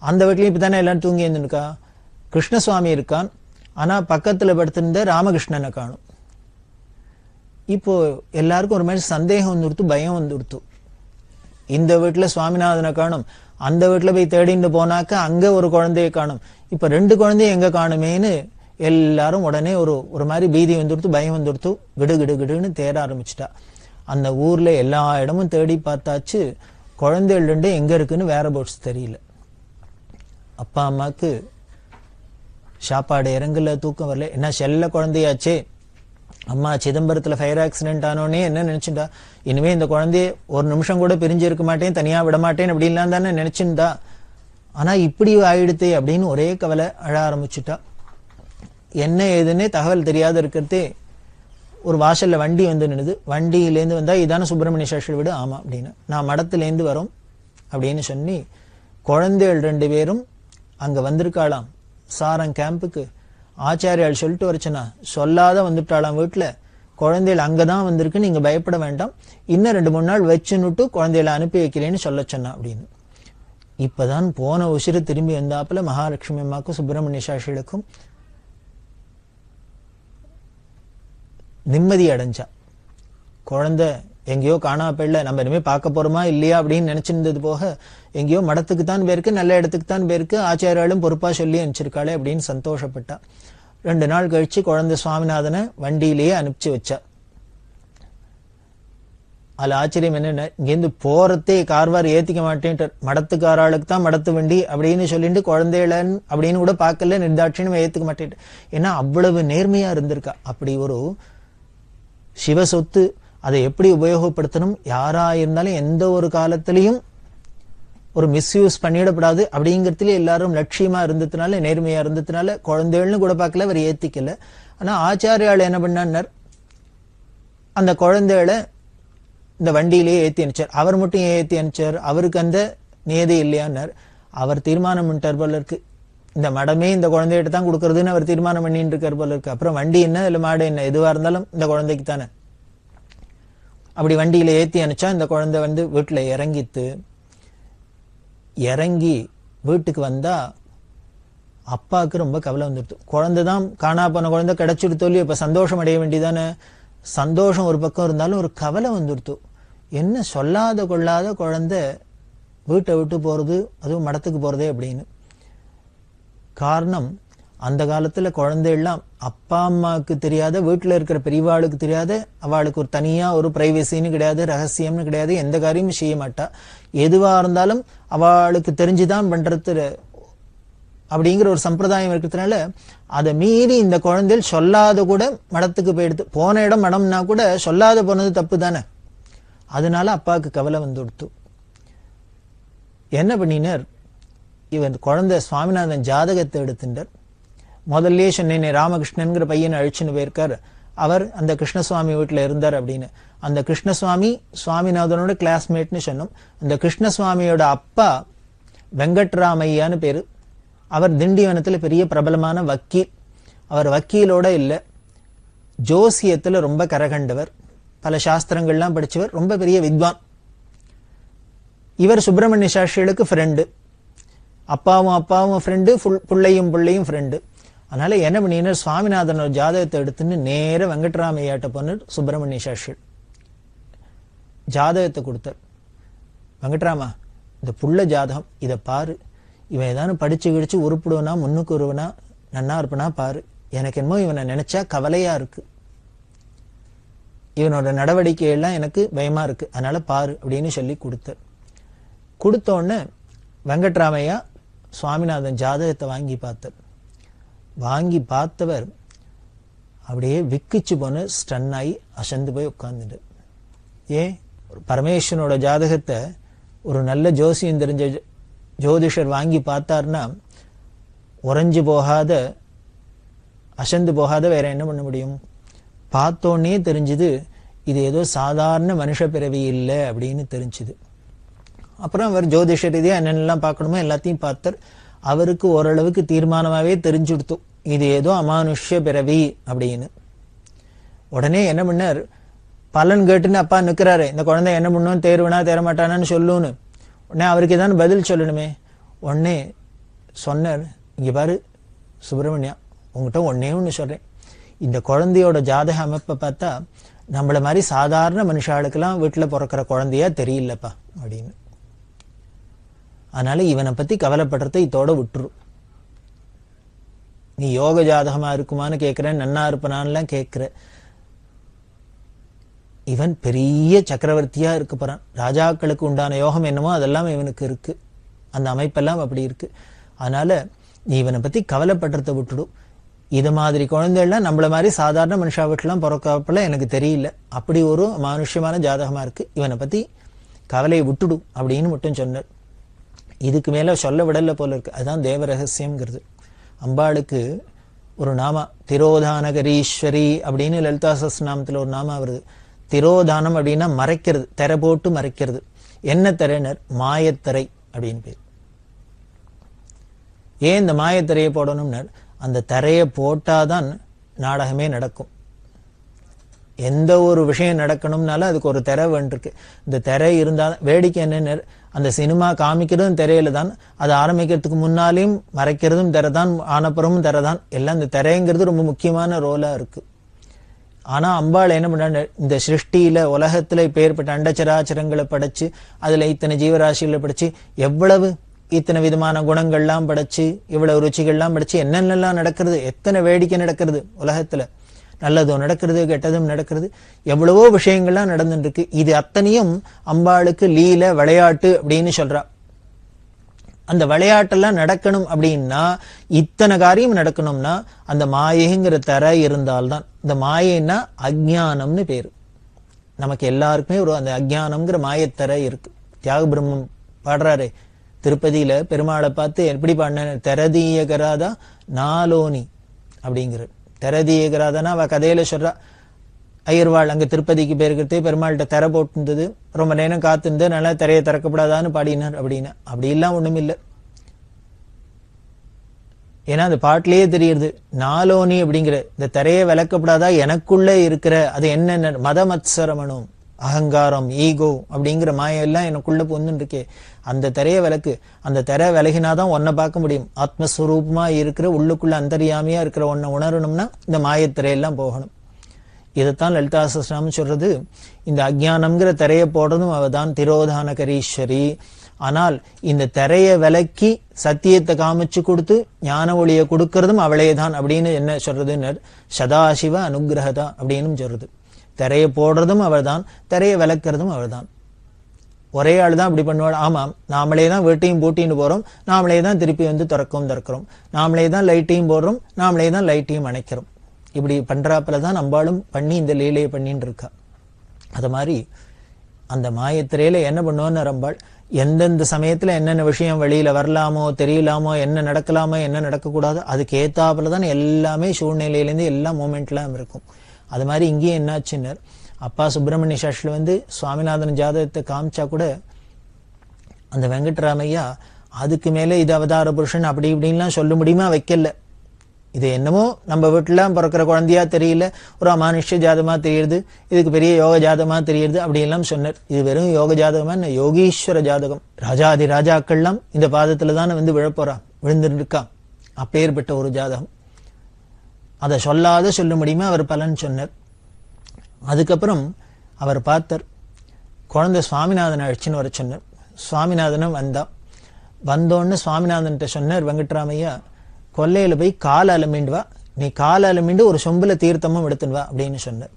அந்த வீட்லயும் இப்பதானே எல்லாரும் தூங்கி இருந்துருக்கா, கிருஷ்ணசுவாமி இருக்கான், ஆனா பக்கத்துல படுத்திருந்த ராமகிருஷ்ணனை காணும். இப்போ எல்லாருக்கும் ஒரு மாதிரி சந்தேகம் வந்துடுத்து, பயம் வந்துடுத்து. இந்த வீட்டுல சுவாமிநாதனை காணும், அந்த வீட்டுல போய் தேடிட்டு போனாக்க அங்க ஒரு குழந்தைய காணும், இப்ப 2 குழந்தைய எங்க காணுமேன்னு எல்லாரும் உடனே ஒரு மாதிரி பீதி வந்துடுத்து, பயம் வந்துடுத்து, கிடு கிடு கிடுன்னு தேட ஆரம்பிச்சுட்டா. அந்த ஊர்ல எல்லா இடமும் தேடி பார்த்தாச்சு, குழந்தைகள் 2 எங்க இருக்குன்னு வேற போட்ஸ் தெரியல. அப்பா அம்மாக்கு சாப்பாடு இறங்கல, தூக்கம் வரல. என்ன செல்ல குழந்தையாச்சே, அம்மா சிதம்பரத்துல ஃபயர் ஆக்சிடென்ட் ஆனோடனே என்ன நினைச்சுட்டா, இனிமே இந்த குழந்தைய ஒரு நிமிஷம் கூட பிரிஞ்சு இருக்க மாட்டேன், தனியா விட மாட்டேன் அப்படின்லாம் தானே நினைச்சுட்டா. ஆனா இப்படி ஆயிடுத்தே அப்படின்னு ஒரே கவலை, அழ ஆரம்பிச்சுட்டா. என்ன ஏதுன்னே தகவல் தெரியாத இருக்கிறதே ஒரு வாசல்ல வண்டி வந்து நின்னுது. வண்டியிலேருந்து வந்தா, இதான சுப்பிரமணிய சாஸ்திரி வீடு? ஆமா அப்படின்னு. நான் மடத்திலேருந்து வரோம் அப்படின்னு சொல்லி குழந்தைகள் 2 பேரும் அங்க வந்திருக்காளாம் சாரம் கேம்புக்கு. ஆச்சாரியால் சொல்லிட்டு வரச்சனா, சொல்லாத வந்துட்டாளாம் வீட்டுல, குழந்தைகள் அங்கதான் வந்திருக்கு, நீங்க பயப்பட வேண்டாம், இன்னும் 2-3 நாள் வச்சுன்னுட்டு குழந்தைகளை அனுப்பி வைக்கிறேன்னு சொல்ல சொன்னா அப்படின்னு. இப்பதான் போன உசிறு திரும்பி வந்தாப்புல மகாலட்சுமி அம்மாக்கும் சுப்பிரமணிய சாஸ்திரிகளுக்கும் நிம்மதி அடைஞ்சா. குழந்தை எங்கேயோ காணா போயிடல, நம்ம இனிமே பார்க்க போறோமா இல்லையா அப்படின்னு நினைச்சிருந்தது போக, எங்கேயோ மடத்துக்கு தான் போயிருக்கு, நல்ல இடத்துக்கு தான் போயிருக்கு, ஆச்சாரியாலும் பொறுப்பா சொல்லி அனுப்பிச்சிருக்காளே அப்படின்னு சந்தோஷப்பட்டா. 2 நாள் கழிச்சு குழந்தை சுவாமிநாதனை வண்டியிலேயே அனுப்பிச்சு வச்சா. அதுல ஆச்சரியம் என்னென்ன, இங்கேருந்து போறதே கார்வார் ஏத்திக்க மாட்டேன்ட்டு, மடத்துக்காராளுக்கு தான் மடத்து வண்டி அப்படின்னு சொல்லிட்டு குழந்தைகளன் அப்படின்னு கூட பார்க்கல, நிர்தாட்சியம் ஏத்துக்க மாட்டேன். ஏன்னா அவ்வளவு நேர்மையா இருந்திருக்கா. அப்படி ஒரு சிவ சொத்து, அதை எப்படி உபயோகப்படுத்தணும், யாரா இருந்தாலும் எந்த ஒரு காலத்திலையும் ஒரு மிஸ்யூஸ் பண்ணிடப்படாது அப்படிங்கிறதுல எல்லாரும் லட்சியமா இருந்ததுனால, நேர்மையா இருந்ததுனால குழந்தைகள்னு கூட பார்க்கல, அவர் ஏத்திக்கல. ஆனா ஆச்சாரியால் என்ன பண்ணார், அந்த குழந்தைகளை இந்த வண்டியிலேயே ஏத்தி அனுப்பிச்சார். அவர் மட்டும் ஏத்தி அனுப்பிச்சார், அவருக்கு அந்த நியதி இல்லையான்னார். அவர் தீர்மானம் பண்ணிட்டார் போல இருக்கு, இந்த மடமே இந்த குழந்தைகிட்ட தான் கொடுக்கறதுன்னு அவர் தீர்மானம் பண்ணிட்டு இருக்கார் போல இருக்கு. அப்புறம் வண்டி என்ன இல்ல மாடு என்ன, எதுவா இருந்தாலும் இந்த குழந்தைக்கு தானே. அப்படி வண்டியில ஏத்தி அனுப்பிச்சா இந்த குழந்தை வந்து வீட்டுல இறங்கி வீட்டுக்கு வந்தா அப்பாவுக்கு ரொம்ப கவலை வந்துடுது. குழந்தைதான் காணா போன குழந்தை கிடைச்சிட்டு சொல்லி இப்ப சந்தோஷம் அடைய வேண்டியதானே. சந்தோஷம் ஒரு பக்கம் இருந்தாலும் ஒரு கவலை வந்துடுத்து. என்ன சொல்லாத கொள்ளாத குழந்தை வீட்டை விட்டு போறது, அதுவும் மடத்துக்கு போறதே அப்படின்னு. காரணம், அந்த காலத்துல குழந்தைகள்லாம் அப்பா அம்மாவுக்கு தெரியாத, வீட்டுல இருக்கிற பெரியவாளுக்கு தெரியாத, அவளுக்கு ஒரு தனியா ஒரு பிரைவசின்னு கிடையாது, ரகசியம்னு கிடையாது, எந்த காரியமும் செய்ய மாட்டா. எதுவா இருந்தாலும் அவளுக்கு தெரிஞ்சுதான் பண்றது அப்படிங்கிற ஒரு சம்பிரதாயம் இருக்கிறதுனால அதை மீறி இந்த குழந்தைகள் சொல்லாத கூட மடத்துக்கு போயிடுது. போன இடம் மடம்னா கூட சொல்லாத போனது தப்பு தானே. அதனால அப்பாவுக்கு கவலை வந்துடுத்து. என்ன பண்ணினார், இவன் குழந்தை சுவாமிநாதன் ஜாதகத்தை எடுத்துட்டார். முதல்லயே சொன்னேனே, ராமகிருஷ்ணன்கிற பையனை அழிச்சுன்னு போயிருக்கார், அவர் அந்த கிருஷ்ணசுவாமி வீட்டுல இருந்தார் அப்படின்னு. அந்த கிருஷ்ணசுவாமி சுவாமிநாதனோட கிளாஸ்மேட்னு சொன்னோம். அந்த கிருஷ்ணசுவாமியோட அப்பா வெங்கட்ராமையான்னு பேரு. அவர் திண்டிவனத்துல பெரிய பிரபலமான வக்கீல். அவர் வக்கீலோட இல்ல, ஜோசியத்துல ரொம்ப கரகண்டவர், பல சாஸ்திரங்கள்லாம் படிச்சவர், ரொம்ப பெரிய வித்வான். இவர் சுப்பிரமணிய சாஸ்திரிகளுக்கு ஃப்ரெண்டு, அப்பாவும் ஃப்ரெண்டு, பிள்ளையும் ஃப்ரெண்டு. அதனால என்ன பண்ணினார், சுவாமிநாதனோட ஜாதகத்தை எடுத்துன்னு நேர வெங்கட்ராமையாட்ட போனார் சுப்பிரமணிய சாஸ்திரி. ஜாதகத்தை கொடுத்தார். வெங்கட்ராமா, இந்த புள்ள ஜாதகம், இதை பாரு, இவன் ஏதாவது படிச்சு கிடிச்சு உருப்பிடுவனா, முன்னுக்கு வருவனா, நன்னா இருப்பனா பாரு, எனக்கு என்னமோ இவனை நினைச்சா கவலையா இருக்கு, இவனோட நடவடிக்கை எல்லாம் எனக்கு பயமா இருக்கு, அதனால பாரு அப்படின்னு சொல்லி கொடுத்தார். கொடுத்தோடனே வெங்கட்ராமையா சுவாமிநாதன் ஜாதகத்தை வாங்கி பார்த்தார். வாங்கி பார்த்தவர் அப்படியே விக்கிச்சு போன, ஸ்டன் ஆகி அசந்து போய் உட்கார்ந்துட்டு. ஏன், பரமேஸ்வரனோட ஜாதகத்தை ஒரு நல்ல ஜோசியம் தெரிஞ்ச ஜோதிஷர் வாங்கி பார்த்தார்னா உறைஞ்சு போகாத, அசந்து போகாத வேற என்ன பண்ண முடியும்? பார்த்தோன்னே தெரிஞ்சுது இது ஏதோ சாதாரண மனுஷ பிறவி இல்லை அப்படின்னு தெரிஞ்சுது. அப்புறம் அவர் ஜோதிஷ ரீதியா என்னென்னலாம் பார்க்கணுமோ எல்லாத்தையும் பார்த்தார். அவருக்கு ஓரளவுக்கு தீர்மானமாவே தெரிஞ்சுடுத்தோம் இது ஏதோ அமானுஷ்ய பிறவி அப்படின்னு. உடனே என்ன பண்ணார், பலன் கேட்டுன்னு அப்பா நிற்கிறாரு, இந்த குழந்தை என்ன பண்ணும், தேர்வுனா தேரமாட்டானான்னு சொல்லுன்னு. உடனே அவருக்கு ஏதாவது பதில் சொல்லணுமே. உடனே சொன்னார், இங்க பாரு சுப்பிரமணியா, உங்ககிட்ட ஒன்னே ஒன்று சொல்றேன், இந்த குழந்தையோட ஜாதக அமைப்பை பார்த்தா நம்மள மாதிரி சாதாரண மனுஷாளுக்கெல்லாம் வீட்டில் பிறக்கிற குழந்தையா தெரியலப்பா அப்படின்னு. அதனால இவனை பத்தி கவலைப்படுறத இதோட விட்டுரு. நீ யோக ஜாதகமா இருக்குமான்னு கேட்கிறேன், நன்னா இருப்பனான்லாம் கேட்கிற. இவன் பெரிய சக்கரவர்த்தியா இருக்க போறான். ராஜாக்களுக்கு உண்டான யோகம் என்னமோ அதெல்லாம் இவனுக்கு இருக்கு. அந்த அமைப்பெல்லாம் அப்படி இருக்கு. அதனால நீ இவனை பத்தி கவலைப்படுறத விட்டுடும். இது மாதிரி குழந்தைகள்லாம் நம்மள மாதிரி சாதாரண மனுஷா வீட்டுலாம் பிறக்கப்பல எனக்கு தெரியல. அப்படி ஒரு மானுஷ்யமான ஜாதகமா இருக்கு. இவனை பத்தி கவலையை விட்டுடும் அப்படின்னு மட்டும் சொன்னார். இதுக்கு மேல சொல்ல விடல போல இருக்கு. அதுதான் தேவ ரகசியம்ங்கிறது. அம்பாளுக்கு ஒரு நாமா திரோதானகரீஸ்வரி அப்படின்னு லலிதா சஹஸ்ரநாமத்துல ஒரு நாமா வருது. திரோதானம் அப்படின்னா மறைக்கிறது, திரை போட்டு மறைக்கிறது. என்ன திரைனர்? மாயத்திரை அப்படின்னு பேர். ஏன் இந்த மாயத்திரையை போடணும்னர், அந்த திரையை போட்டாதான் நாடகமே நடக்கும். எந்த ஒரு விஷயம் நடக்கணும்னாலும் அதுக்கு ஒரு திரை வேண்டிருக்கு. இந்த திரை இருந்தால் வேடிக்கை என்னன்னு, அந்த சினிமா காமிக்கிறதும் திரையில தான், அதை ஆரம்பிக்கிறதுக்கு முன்னாலையும் மறைக்கிறதும் திரை தான், ஆனப்புறமும் திரை தான். எல்லாம் இந்த திரைங்கிறது ரொம்ப முக்கியமான ரோலா இருக்கு. ஆனா அம்பாள் என்ன பண்ண, இந்த சிருஷ்டியில உலகத்துல இப்ப ஏற்பட்ட அண்டச்சராச்சரங்களை படைச்சு, அதுல இத்தனை ஜீவராசிகளை படைச்சு, எவ்வளவு இத்தனை விதமான குணங்கள்லாம் படைச்சு, இவ்வளவு ருச்சிகள்லாம் படைச்சு, என்னென்னலாம் நடக்கிறது, எத்தனை வேடிக்கை நடக்கிறது உலகத்துல. நல்லதும் நடக்கிறது, கெட்டதும் நடக்கிறது, எவ்வளவோ விஷயங்கள்லாம் நடந்துட்டு இருக்கு. இது அத்தனையும் அம்பாளுக்கு லீல விளையாட்டு அப்படின்னு சொல்றா. அந்த விளையாட்டெல்லாம் நடக்கணும் அப்படின்னா, இத்தனை காரியம் நடக்கணும்னா அந்த மாயைங்கிற தரை இருந்தால்தான். இந்த மாயைன்னா அஜ்ஞானம்னு பேரு. நமக்கு எல்லாருக்குமே ஒரு அந்த அஜ்ஞானம்ங்கிற மாயத்தரை இருக்கு. தியாக பிரம்மம் பாடுறாரே திருப்பதியில, பெருமாளை பார்த்து எப்படி பாடின, தெரதீயகராதா நாலோனி அப்படிங்கிற. தெரதீயகராதானா அவ கதையில சொல்றா, ஐயர்வாள் அங்க திருப்பதிக்கு போயிருக்கிறதே பெருமாள்கிட்ட திரை போட்டுருந்தது, ரொம்ப நேரம் காத்திருந்து, நல்லா திரையை திறக்கப்படாதான்னு பாடினார் அப்படின்னு. அப்படி எல்லாம் ஒண்ணும் இல்லை. ஏன்னா அந்த பாட்டிலேயே தெரியுது, நாலோனி அப்படிங்கிற இந்த திரையை விளக்கப்படாதா எனக்குள்ள இருக்கிற அது என்ன மதமத்சரமனும் அகங்காரம் ஈகோ அப்படிங்கிற மாயெல்லாம் எனக்குள்ள பொந்துன்னு இருக்கே, அந்த திரைய விளக்கு. அந்த திரை விலகினாதான் ஒன்ன பார்க்க முடியும். ஆத்மஸ்வரூபமா இருக்கிற உள்ளுக்குள்ள அந்தரியாமையா இருக்கிற ஒன்ன உணரணும்னா இந்த மாயத்திரையெல்லாம் போகணும். இதைத்தான் லலிதா சஹஸ்ரநாமம் சொல்றது. இந்த அஜ்ஞானம்ங்கிற திரையை போடுறதும் அவதான் திரோதானகரீஸ்வரி. ஆனால் இந்த திரைய விலக்கி சத்தியத்தை காமிச்சு கொடுத்து ஞான ஒளியை கொடுக்கறதும் அவளேதான் அப்படின்னு என்ன சொல்றதுன்னு சதாசிவ அனுகிரகதா அப்படின்னு சொல்றது. திரையை போடுறதும் அவள் தான், திரையை விளக்குறதும் அவள் தான். ஒரே ஆள் தான் அப்படி பண்ணுவாள். ஆமாம், நாமளே தான் வீட்டையும் பூட்டின்னு போறோம், நாமளே தான் திருப்பி வந்து திறக்கிறோம், நாமளே தான் லைட்டையும் போடுறோம், நாமளே தான் லைட்டையும் அணைக்கிறோம். இப்படி பண்றாப்புல தான் நம்மளும் பண்ணி இந்த லீலையை பண்ணின்னு இருக்கா. அது மாதிரி அந்த மாயத்திரையில என்ன பண்ணுவோன்னு நம்பாள் எந்தெந்த சமயத்துல என்னென்ன விஷயம் வெளியில வரலாமோ தெரியலாமோ, என்ன நடக்கலாமோ என்ன நடக்கக்கூடாது, அதுக்கு ஏத்தாப்புலதான் எல்லாமே சூழ்நிலையிலேருந்து எல்லா மூமெண்ட்லாம் இருக்கும். அது மாதிரி இங்கேயும் என்னாச்சுன்னு, அப்பா சுப்பிரமணிய சாஸ்திரி வந்து சுவாமிநாதன் ஜாதகத்தை காமிச்சா கூட அந்த வெங்கட்ராமையா அதுக்கு மேல இது அவதார புருஷன் அப்படி இப்படின்லாம் சொல்ல முடியுமா வைக்கல. இது என்னமோ நம்ம வீட்டுல பிறக்கிற குழந்தையா தெரியல, ஒரு அமானுஷ்ய ஜாதகமா தெரியுது, இதுக்கு பெரிய யோக ஜாதகமா தெரியுது அப்படியெல்லாம் சொன்னார். இது வெறும் யோக ஜாதகமா, யோகீஸ்வர ஜாதகம். ராஜாதி ராஜாக்கள்லாம் இந்த பாதத்துல தானே வந்து விழப்போறா, விழுந்துருக்கா. அப்பேற்பட்ட ஒரு ஜாதகம். அதை சொல்லாத சொல்ல முடியுமா அவர் பலன் சொன்னார். அதுக்கப்புறம் அவர் பார்த்தார், குழந்தை சுவாமிநாதன் அழைச்சின்னு வர சொன்னார். சுவாமிநாதனும் வந்தோன்னு சுவாமிநாதன்கிட்ட சொன்னார் வெங்கட்ராமையா, கொல்லையில போய் கால அலமீண்டு வா, நீ கால அலமீண்டு ஒரு சொம்புல தீர்த்தமும் எடுத்துன்னு வா அப்படின்னு சொன்னார்.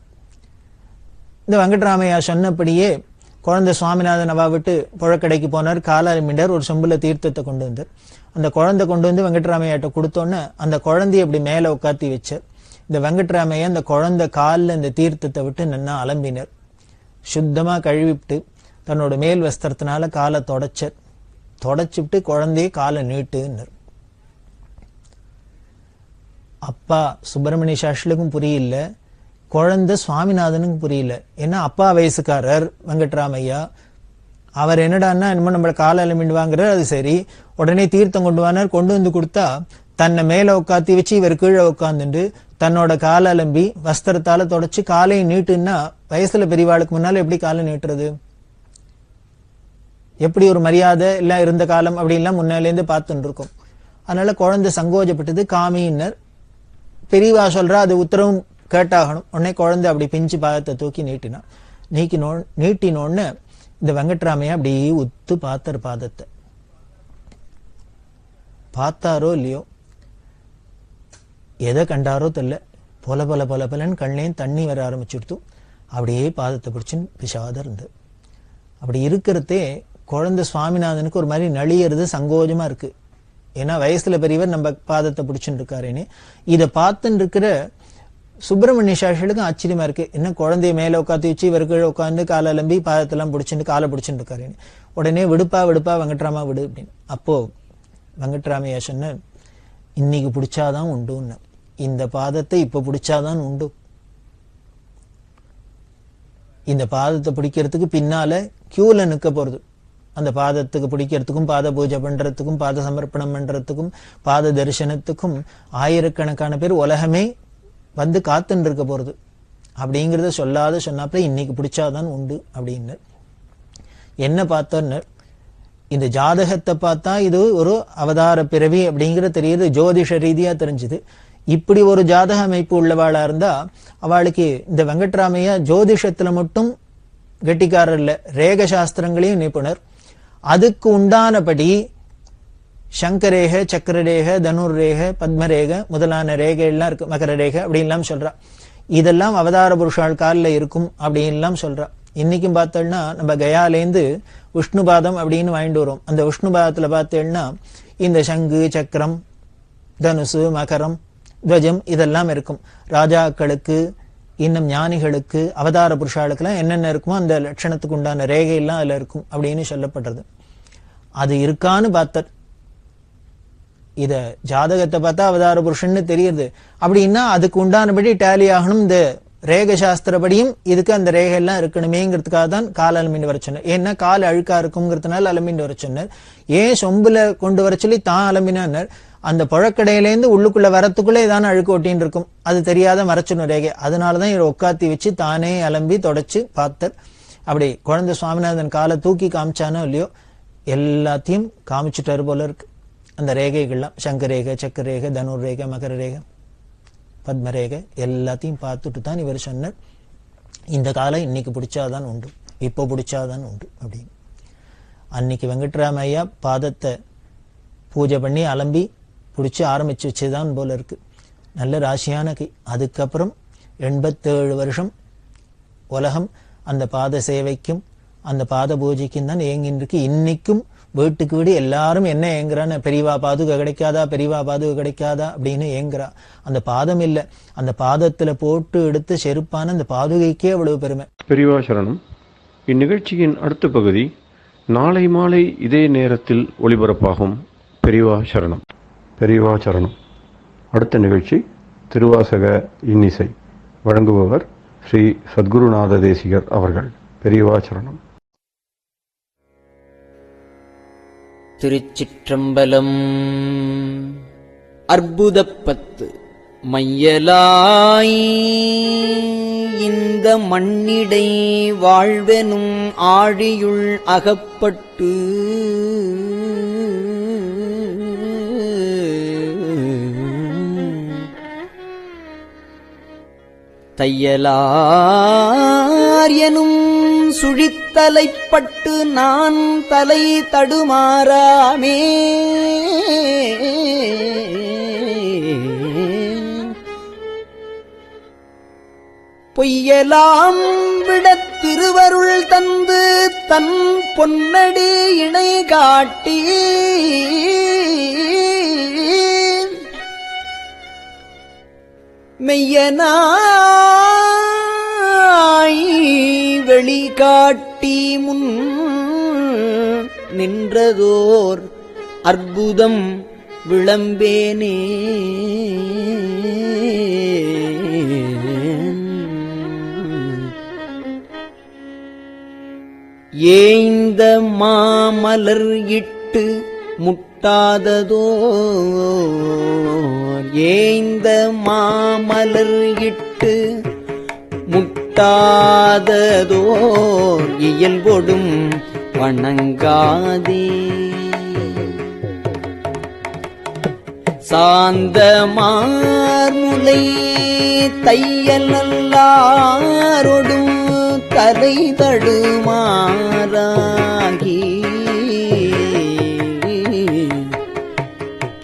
இந்த வெங்கட்ராமையா சொன்னபடியே குழந்தை சுவாமிநாதன் அவா விட்டு புழக்கடைக்கு போனார், கால அலமீண்டார், ஒரு சொம்புல தீர்த்தத்தை கொண்டு வந்தார். அந்த குழந்தை கொண்டு வந்து வெங்கட்ராமையாட்ட கொடுத்தோன்னு அந்த குழந்தைய அப்படி மேல உட்காத்தி வச்சார். இந்த வெங்கட்ராமையா அந்த குழந்தை காலில் இந்த தீர்த்தத்தை விட்டு நன்னா அலம்பினர். சுத்தமா கழுவிட்டு தன்னோட மேல் வஸ்திரத்தினால காலை தொடச்சுட்டு குழந்தைய காலை நீட்டுன்னர். அப்பா சுப்பிரமணிய சாஸ்திரிக்கும் புரியல, குழந்தை சுவாமிநாதனுக்கு புரியல. ஏன்னா அப்பா வயசுக்காரர் வெங்கட்ராமையா, அவர் என்னடான்னா என்னமோ நம்மள கால அலம்பிடுவாங்கிறார். அது சரி, உடனே தீர்த்தம் கொண்டு வானார். கொண்டு வந்து கொடுத்தா தன்னை மேல உட்காத்தி வச்சு இவர் கீழே உட்காந்துட்டு தன்னோட கால அலம்பி வஸ்திரத்தால தொடச்சு காலையை நீட்டுன்னா வயசுல பெரியவாளுக்கு முன்னால எப்படி காலை நீட்டுறது? எப்படி ஒரு மரியாதை எல்லாம் இருந்த காலம் அப்படின்லாம் முன்னாலேருந்து பார்த்துட்டு இருக்கோம். அதனால குழந்தை சங்கோஜப்பட்டது. காமின்னர் பெரியவா சொல்றா, அது உத்தரவும் கேட்டாகணும். உடனே குழந்தை அப்படி பிஞ்சு பாதத்தை தூக்கி நீட்டினோன்னு இந்த வெங்கட்ராமையா அப்படி உத்து பார்த்தார். பாதத்தை பார்த்தாரோ இல்லையோ, எதை கண்டாரோ தெரியல, பொல பொல பொல பொலன்னு கண்ணையும் தண்ணி வர ஆரம்பிச்சுடுத்து. அப்படியே பாதத்தை பிடிச்சுன்னு பிசாத இருந்து. அப்படி இருக்கிறதே குழந்தை சுவாமிநாதனுக்கு ஒரு மாதிரி நளியறது சங்கோஜமா இருக்கு. ஏன்னா வயசுல பெரியவர் நம்ம பாதத்தை பிடிச்சுட்டு இருக்காருன்னு. இதை பார்த்துட்டு இருக்கிற சுப்பிரமணிய சாஸ்திரிகளுக்கும் ஆச்சரியமா இருக்கு. என்ன குழந்தைய மேல உட்காந்து வச்சு இவர் கீழே உட்காந்து காலை அலம்பி பாதத்தெல்லாம் பிடிச்சிட்டு காலை பிடிச்சிட்டு இருக்காருன்னு. உடனே விடுப்பா வெங்கட்ராமா விடு அப்படின்னு. அப்போ வெங்கட்ராமையா சொன்ன, இன்னைக்கு பிடிச்சாதான் உண்டுன்னு. இந்த பாதத்தை இப்ப பிடிச்சாதான் உண்டு. இந்த பாதத்தை பிடிக்கிறதுக்கு பின்னால கியூல நிக்க போறது. அந்த பாதத்துக்கு பிடிக்கிறதுக்கும் பாத பூஜை பண்றதுக்கும் பாத சமர்ப்பணம் பண்றதுக்கும் பாத தரிசனத்துக்கும் ஆயிரக்கணக்கான பேர் உலகமே வந்து காத்துன்னு இருக்க போறது. அப்படிங்கிறத சொன்னாப்புல இன்னைக்கு பிடிச்சாதான் உண்டு அப்படின்னு. என்ன பார்த்தோன்னு, இந்த ஜாதகத்தை பார்த்தா இது ஒரு அவதார பிறவி அப்படிங்கிற தெரியுது, ஜோதிஷ ரீதியா தெரிஞ்சுது. இப்படி ஒரு ஜாதக அமைப்பு உள்ளவாளா இருந்தா அவளுக்கு இந்த வெங்கட்ராமையா ஜோதிஷத்துல மட்டும் கெட்டிக்காரர் இல்ல, ரேக சாஸ்திரங்களையும் நிபுணர். அதுக்கு உண்டானபடி சங்கரேக, சக்கரரேக, தனுர்ரேக, பத்மரேக முதலான ரேகை எல்லாம் இருக்கு, மகர ரேகை அப்படின்லாம் சொல்றா. இதெல்லாம் அவதார புருஷால் காலில் இருக்கும் அப்படின்லாம் சொல்றா. இன்னைக்கும் பார்த்தோம்னா நம்ம கயாலேந்து விஷ்ணு பாதம் அப்படின்னு வாங்கிட்டு வரோம். அந்த விஷ்ணு பாதத்துல பார்த்தேன்னா இந்த சங்கு, சக்கரம், தனுசு, மகரம், துவஜம் இதெல்லாம் இருக்கும். ராஜாக்களுக்கு, இன்னும் ஞானிகளுக்கு, அவதார புருஷாளுக்கெல்லாம் என்னென்ன இருக்குமோ அந்த லட்சணத்துக்கு உண்டான ரேகையெல்லாம் அதுல இருக்கும் அப்படின்னு சொல்லப்படுறது. அது இருக்கான்னு பார்த்தார். இத ஜாதகத்தை பார்த்தா அவதார புருஷன்னு தெரியுது. அப்படின்னா அதுக்கு உண்டானபடி டேலி ஆகணும். இந்த ரேக சாஸ்திரப்படியும் இதுக்கு அந்த ரேகை எல்லாம் இருக்கணுமேங்கிறதுக்காக தான் கால் அலம்பின்னு வர சொன்னார். ஏன்னா கால் அழுக்கா இருக்குங்கிறதுனால அலம்பின்னு வர சொன்னார். ஏன் சொம்புல கொண்டு வர சொல்லி தான் அலம்பினார்? அந்த புழக்கடையிலேருந்து உள்ளுக்குள்ள வரத்துக்குள்ள ஏதான அழுக்கு ஒட்டின்னு இருக்கும், அது தெரியாத மறைச்சணும் ரேகை. அதனாலதான் இவர் உட்காத்தி வச்சு தானே அலம்பி தொடச்சு பார்த்தார். அப்படி குழந்தை சுவாமிநாதன் காலை தூக்கி காமிச்சானோ இல்லையோ எல்லாத்தையும் காமிச்சுட்டாரு போல இருக்கு. அந்த ரேகைகள்லாம் சங்கரேகை, சக்கரரேகை, தனுர்ரேகை, மகர ரேகை, பத்மரேகை எல்லாத்தையும் பார்த்துட்டு தான் இவர் சொன்னார், இந்த காலம் இன்னைக்கு பிடிச்சாதான் உண்டு, இப்போ பிடிச்சாதான் உண்டு அப்படின்னு. அன்னைக்கு வெங்கட்ராமையா பாதத்தை பூஜை பண்ணி அலம்பி பிடிச்சி ஆரம்பிச்சு வச்சுதான் போல இருக்கு. நல்ல ராசியான கை. அதுக்கப்புறம் 87 வருஷம் உலகம் அந்த பாத சேவைக்கும் அந்த பாத பூஜைக்கும் தான் ஏங்கின்னு இருக்கு. இன்னைக்கும் வீட்டுக்கு வீடு எல்லாரும் என்ன ஏங்குறான்னு, பெரியவா பாதுகை கிடைக்காதா, பெரியவா பாதுகை கிடைக்காதா அப்படின்னு ஏங்குறா. அந்த பாதம் இல்லை, அந்த பாதத்துல போட்டு எடுத்து செருப்பான அந்த பாதுகைக்கே அவ்வளவு பெருமை. பெரியவா சரணம். இந்நிகழ்ச்சியின் அடுத்த பகுதி நாளை மாலை இதே நேரத்தில் ஒளிபரப்பாகும். பெரியவா சரணம். பெரியவா சரணம். அடுத்த நிகழ்ச்சி திருவாசக இன்னிசை. வழங்குபவர் ஸ்ரீ சத்குருநாத தேசிகர் அவர்கள். பெரியவா சரணம். திருச்சிற்றம்பலம். அற்புதப்பத்து. மையலாய் இந்த மண்ணிடை வாழ்வெனும் ஆழியுள் அகப்பட்டு தையலார் எனும் சுழித்தலைப்பட்டு நான் தலை தடுமாறாமே பொய்யலாம் விடத் திருவருள் தந்து தன் பொன்னடி இணை காட்டி மெய்யனாய் வெளிகாட்டி முன் நின்றதோர் அற்புதம் விளம்பேனே. ஏய்ந்த மாமலர் இட்டு முட்டாததோர் ஏய்ந்த மாமலர் இட்டு முட்டாததோர் இயல்பொடும் வணங்காதே சாந்த மார்முலை தையல் நல்லாரொடும் தலை தடுமாறாகி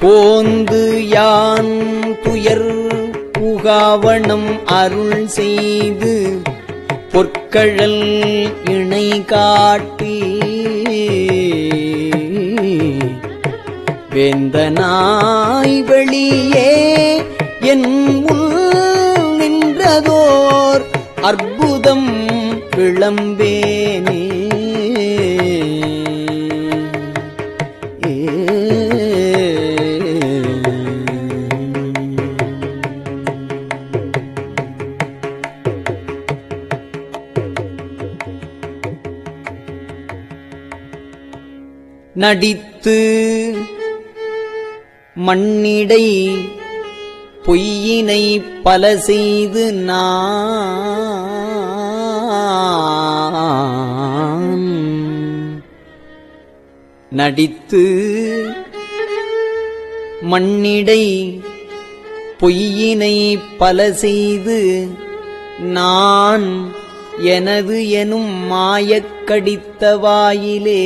போந்து யான் துயர் புகாவணம் அருள் செய்து பொற்கழல் இணை காட்டி வேந்தனாய் வெளியே என் முன் நின்றதோர் அற்புதம் விளம்பேனே நடித்து மண்ணிடை பொய்யினை பல செய்து நான் நடித்து மண்ணிடை பொய்யினை பல செய்து நான் எனது எனும் மாயக் கடித்த வாயிலே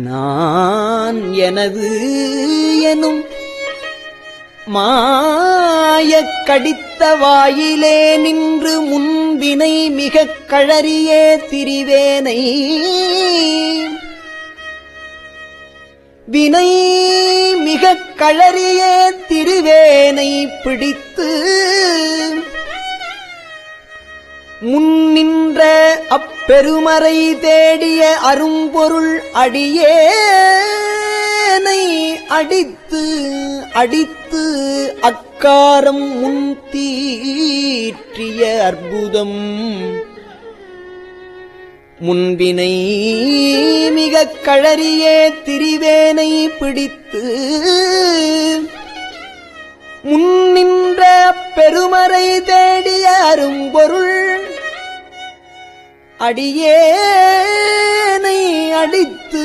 நான் எனது எனும் மாயக் கடித்த வாயிலே நின்று முன்வினை மிகக் கழறியே திரிவேனை வினை மிகக் கழறியே திரிவேனை பிடித்து முன்னின்ற அப்பெருமறை தேடிய அரும்பொருள் அடியேனை அடித்து அடித்து அக்காரம் முன் தீற்றிய அற்புதம் முன்பினை மிகக் கழறியே திரிவேனை பிடித்து முன்னின்ற பெருமறை தேடிய அரும்பொருள் அடியேனை அடித்து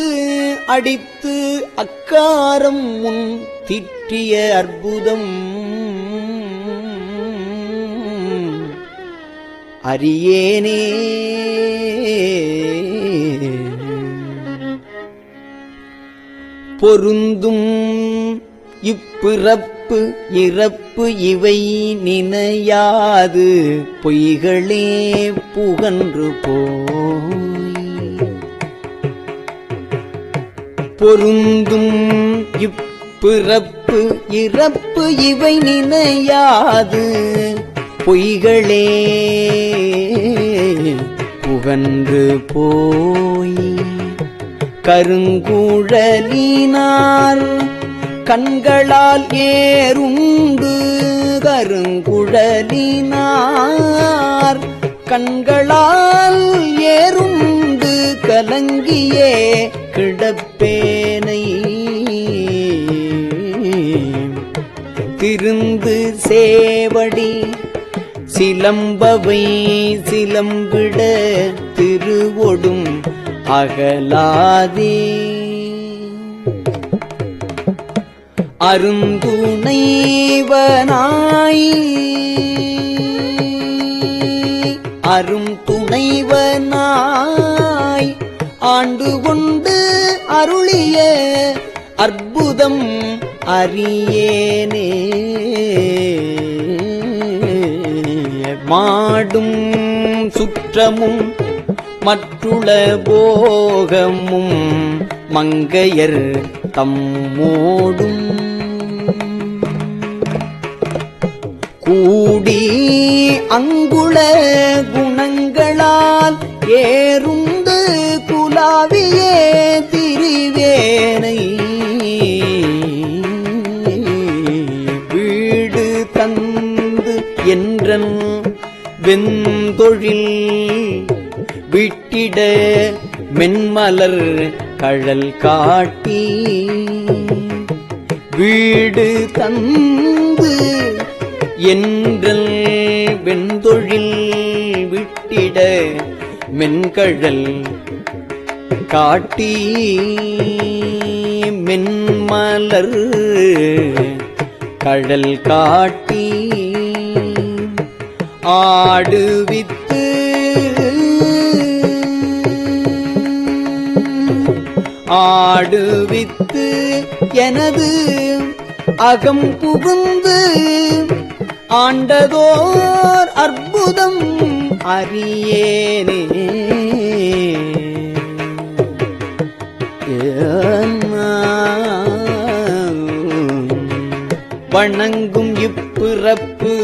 அடித்து அக்காரம் முன் திற்றிய அற்புதம் அறியேனே பொருந்தும் இப்பிறப்பு இறப்பு இவை நினையாது பொய்களே புகன்று போய் பொருந்தும் இப்பிறப்பு இறப்பு இவை நினையாது பொய்களே புகன்று போய் கருங்குழலினார் கண்களால் ஏறுண்டு கருங்குழலினார் கண்களால் ஏறுண்டு கலங்கியே கிடப்பேனை திருந்து சேவடி சிலம்பவை சிலம்பிட திருவொடும் அகலாதே அருந்துணைவனாய் அரும் துணைவனாய் ஆண்டு கொண்டு அருளிய அற்புதம் அறியேனே மாடும் சுற்றமும் மற்றுள போகமும் மங்கையர் தம்மோடும் கூடி அங்குள குணங்களால் ஏறுந்து குலாவியே திரிவேனை வெந்தொழில் விட்டிட மென்மலர் கழல் காட்டி வீடு தந்து என்றல் வெந்தொழில் விட்டிட மென்கழல் காட்டி மென்மலர் கழல் காட்டி ஆடுவித்து ஆடுவித்து எனது அகம் புகுந்து ஆண்டதோர் அற்புதம் அறியேனே. வணங்கும் இப்பிறப்பு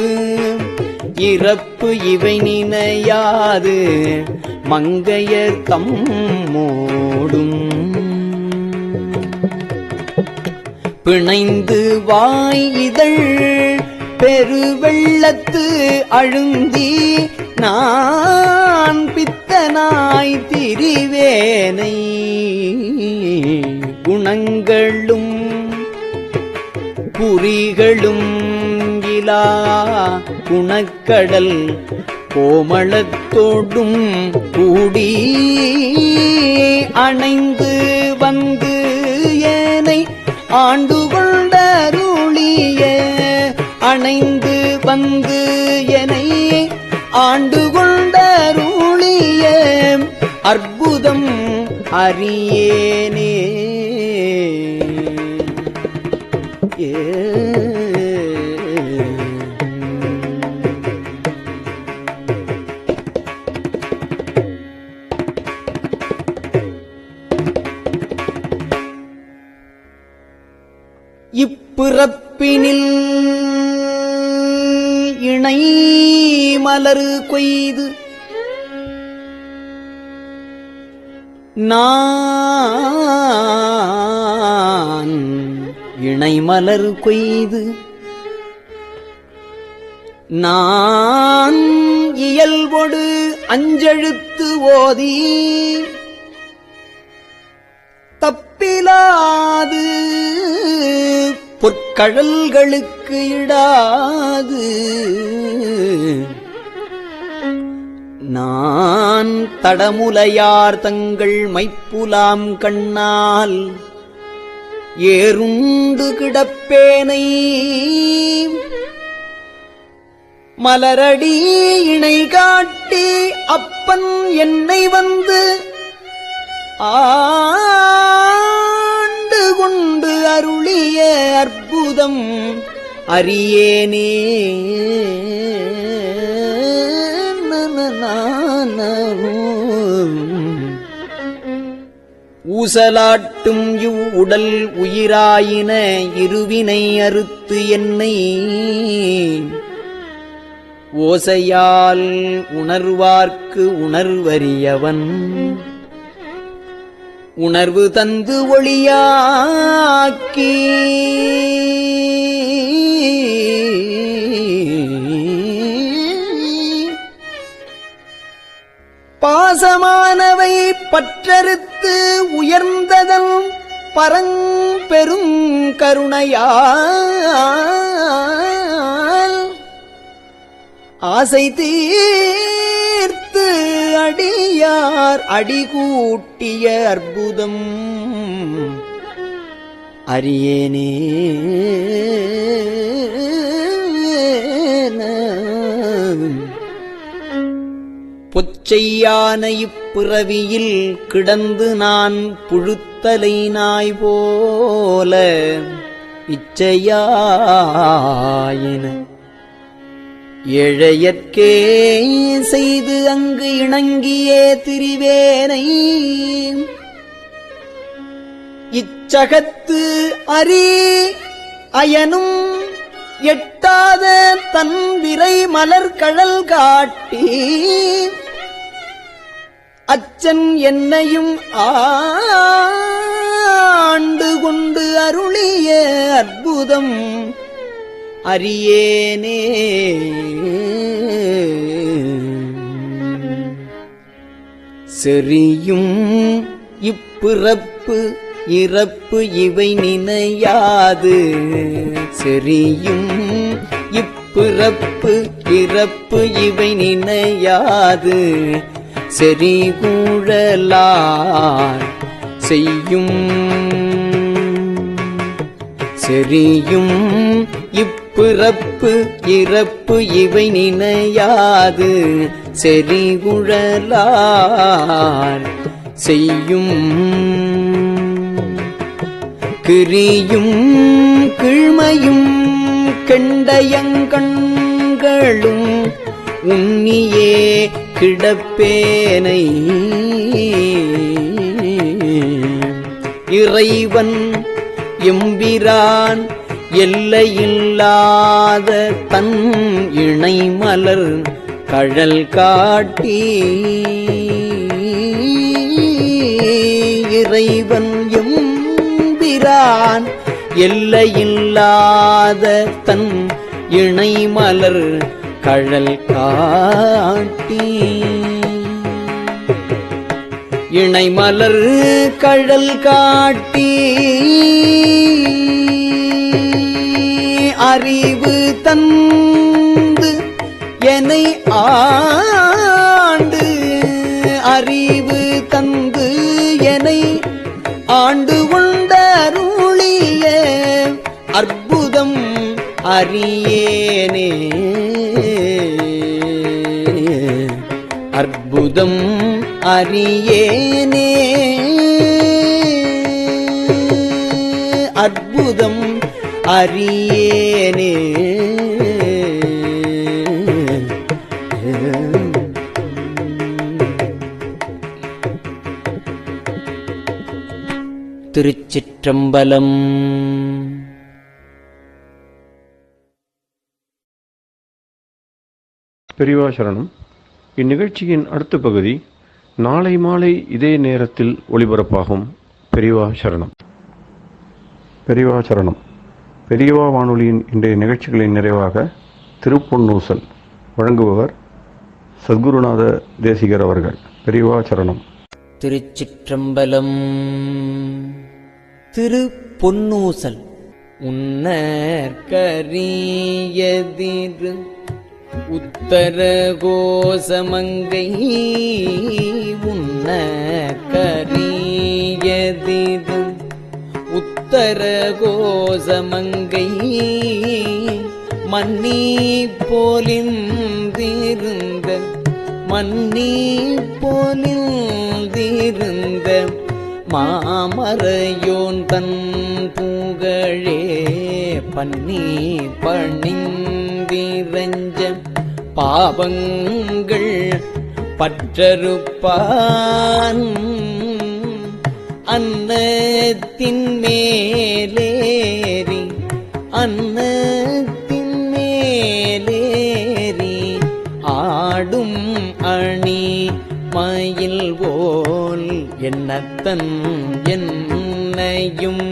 இறப்பு இவை நினையாது மங்கையர் தம்மோடும் பிணைந்து வாய் இதழ் பெருவெள்ளத்து அழுந்தி நான் பித்தனாய் திரிவேனை குணங்களும் குறிகளும் இலா குணக்கடல் கோமளத்தோடும் கூடி அணைந்து வந்து ஏனை ஆண்டு கொண்டருளிய அணைந்து வந்து எனை ஆண்டு கொண்டருளிய அற்புதம் அறியேனே. இப்பிறப்பினில் இணை மலரு கொய்து நான் இணை மலர் கொய்து நான் இயல்பொடு அஞ்செழுத்து ஓதி தப்பிலாது பொற்கழல்களுக்கு இடாது நான் தடமுலையார் தங்கள் மைப்புலாம் கண்ணால் ஏறுண்டு கிடப்பேனை மலரடி இணை காட்டி அப்பன் என்னை வந்து ஆண்டு கொண்டு அருளிய அற்புதம் அறியேனே. ஊசலாட்டும் இவ்வுடல் உயிராயின இருவினை அறுத்து என்னை ஓசையால் உணர்வார்க்கு உணர்வறியவன் உணர்வு தந்து ஒளியாக்கி பாசமானவை பற்றறுத்து உயர்ந்ததன் பரம்பெரும் கருணையால் ஆசை தீர்த்து அடியார் அடிகூட்டிய அற்புதம் அறியேனே. பொச்சையான இப்பிறவியில் கிடந்து நான் புழுத்தலை நாய் போல இச்சையாயின ஏழையற்கே செய்து அங்கு இணங்கியே திரிவேனை இச்சகத்து அரி அயனும் எட்டாத தன் விரை மலர் கழல் காட்டி அச்சன் என்னையும் ஆண்டு கொண்டு அருளிய அற்புதம் அறியேனே. செறியும் இப்பிறப்பு இறப்பு இவை நினையாது. செறியும் இப்பிறப்பு இறப்பு இவை நினையாது. செறிகூழலார் செய்யும் செறியும் இப்பிறப்பு இறப்பு இவை நினையாது. செறிகுழலார் செய்யும் கிரியும் கிழ்மையும் கெண்டயங்கண்களும் உன்னியே கிடப்பேனை. இறைவன் எம்பிரான் எல்லையில்லாத தன் இணை மலர் கழல் காட்டி. இறைவன் எம்பிரான் எல்லையில்லாத தன் இணை மலர் கழல் காட்டி. இணை மலர் கழல் காட்டி அறிவு தந்து என்னை ஆண்டு. அறிவு தந்து என்னை ஆண்டு கொண்டருளிய அற்புதம் அறியேனே. அற்புதம் அறியேனே. அற்புதம் அறியேனே. திருச்சிற்றம்பலம். பெரியவா சரணம். இந்நிகழ்ச்சியின் அடுத்த பகுதி நாளை மாலை இதே நேரத்தில் ஒளிபரப்பாகும். பெரியவா சரணம். பெரியவா சரணம். பெரியவா வானொலியின் இன்றைய நிகழ்ச்சிகளின் நிறைவாக திருப்பொன்னூசல் வழங்குபவர் சத்குருநாத தேசிகர் அவர்கள். பெரியவா சரணம். திருச்சிற்றம்பலம். திருப்பொன்னூசல். உன்னற்கரியதிரு உத்தர கோசமங்கை. உன்னற்கரியதிரு உத்தர கோசமங்கை. மன்னி போலிந்திருந்த மன்னி போலிந்திருந்த மாமரையோன் தன் புகழே பன்னி பணிந்திரஞ்ச பாவங்கள் பற்றறுப்பான். அன்னத்தின் மேலேறி அன்னத்தின் மேலேறி ஆடும் அணி மயில் போல் என்னத்தன் என்னையும்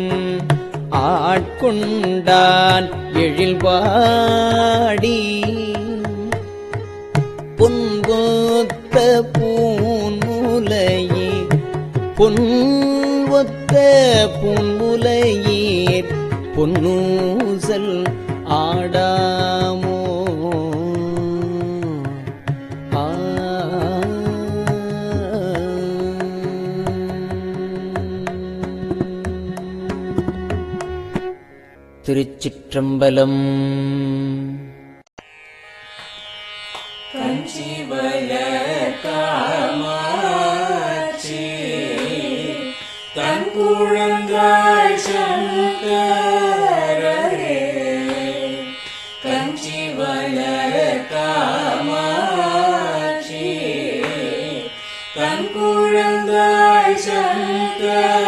ஆட்கொண்டான் எழில்வாடி. பொன்கொத்த பூன்முலையே பொன்வொத்த பூன்முலையீர் பொன்னூசல் ஆடாமோ. திருச்சிற்றம்பலம். காமாட்சி தன் குழந்தாய் சங்கரரே. கஞ்சி வளர் காமாட்சி தன் குழந்தாய் சங்கரரே.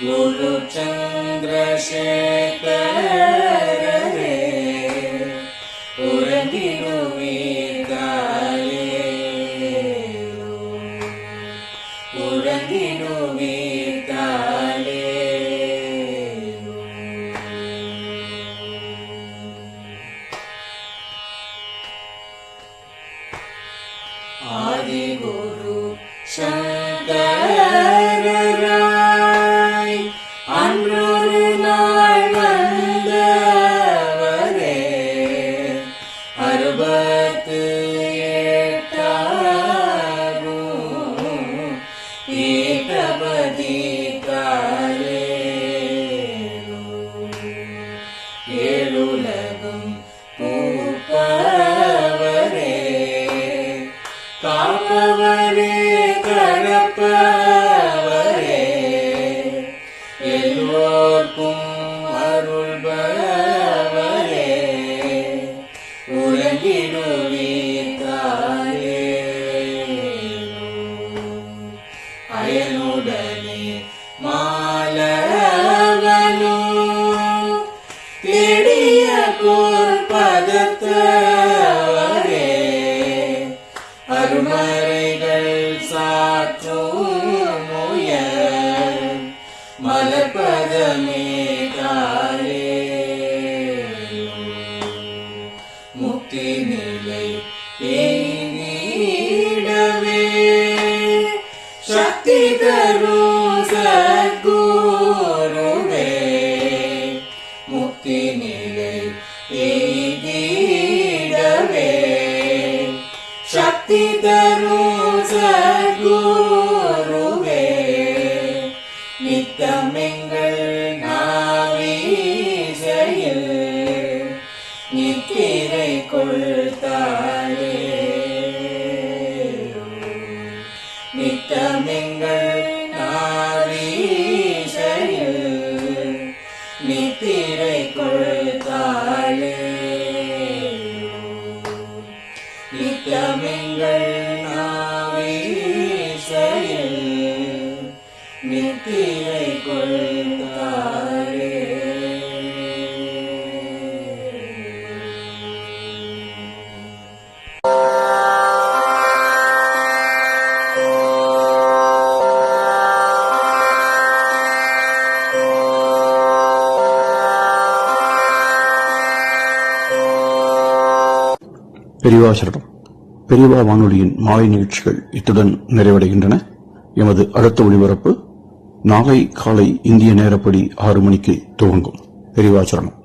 குரு சந்திரசேகரரே உறங்கிடுவீர்களே உறங்கிடுவீர்களே. ஆ அருமறைகள் சாற்றும் முயல் மலர்பதமே தாரே முக்தி நிலை எய்திடவே சக்தி தரும் சத்குருவே முக்தி நிலை எய்திடவே சக்தி தரும் சத்குருவே நித்தமெங்கள் நாவீசையில் நித்திரை கொள்தாளே நித்தமெங்கள் நாவீசையில் நித்திரை கொள்தாளே நித்தமெங்கள் நாவீசையில் நித்திரை கொள்தாளே பெரியவா சரணம். பெரியவா வானொலியின் மாலை நிகழ்ச்சிகள் இத்துடன் நிறைவடைகின்றன. எமது அடுத்த ஒளிபரப்பு நாளை காலை இந்திய நேரப்படி 6 மணிக்கு துவங்கும். பெரியவா சரணம்.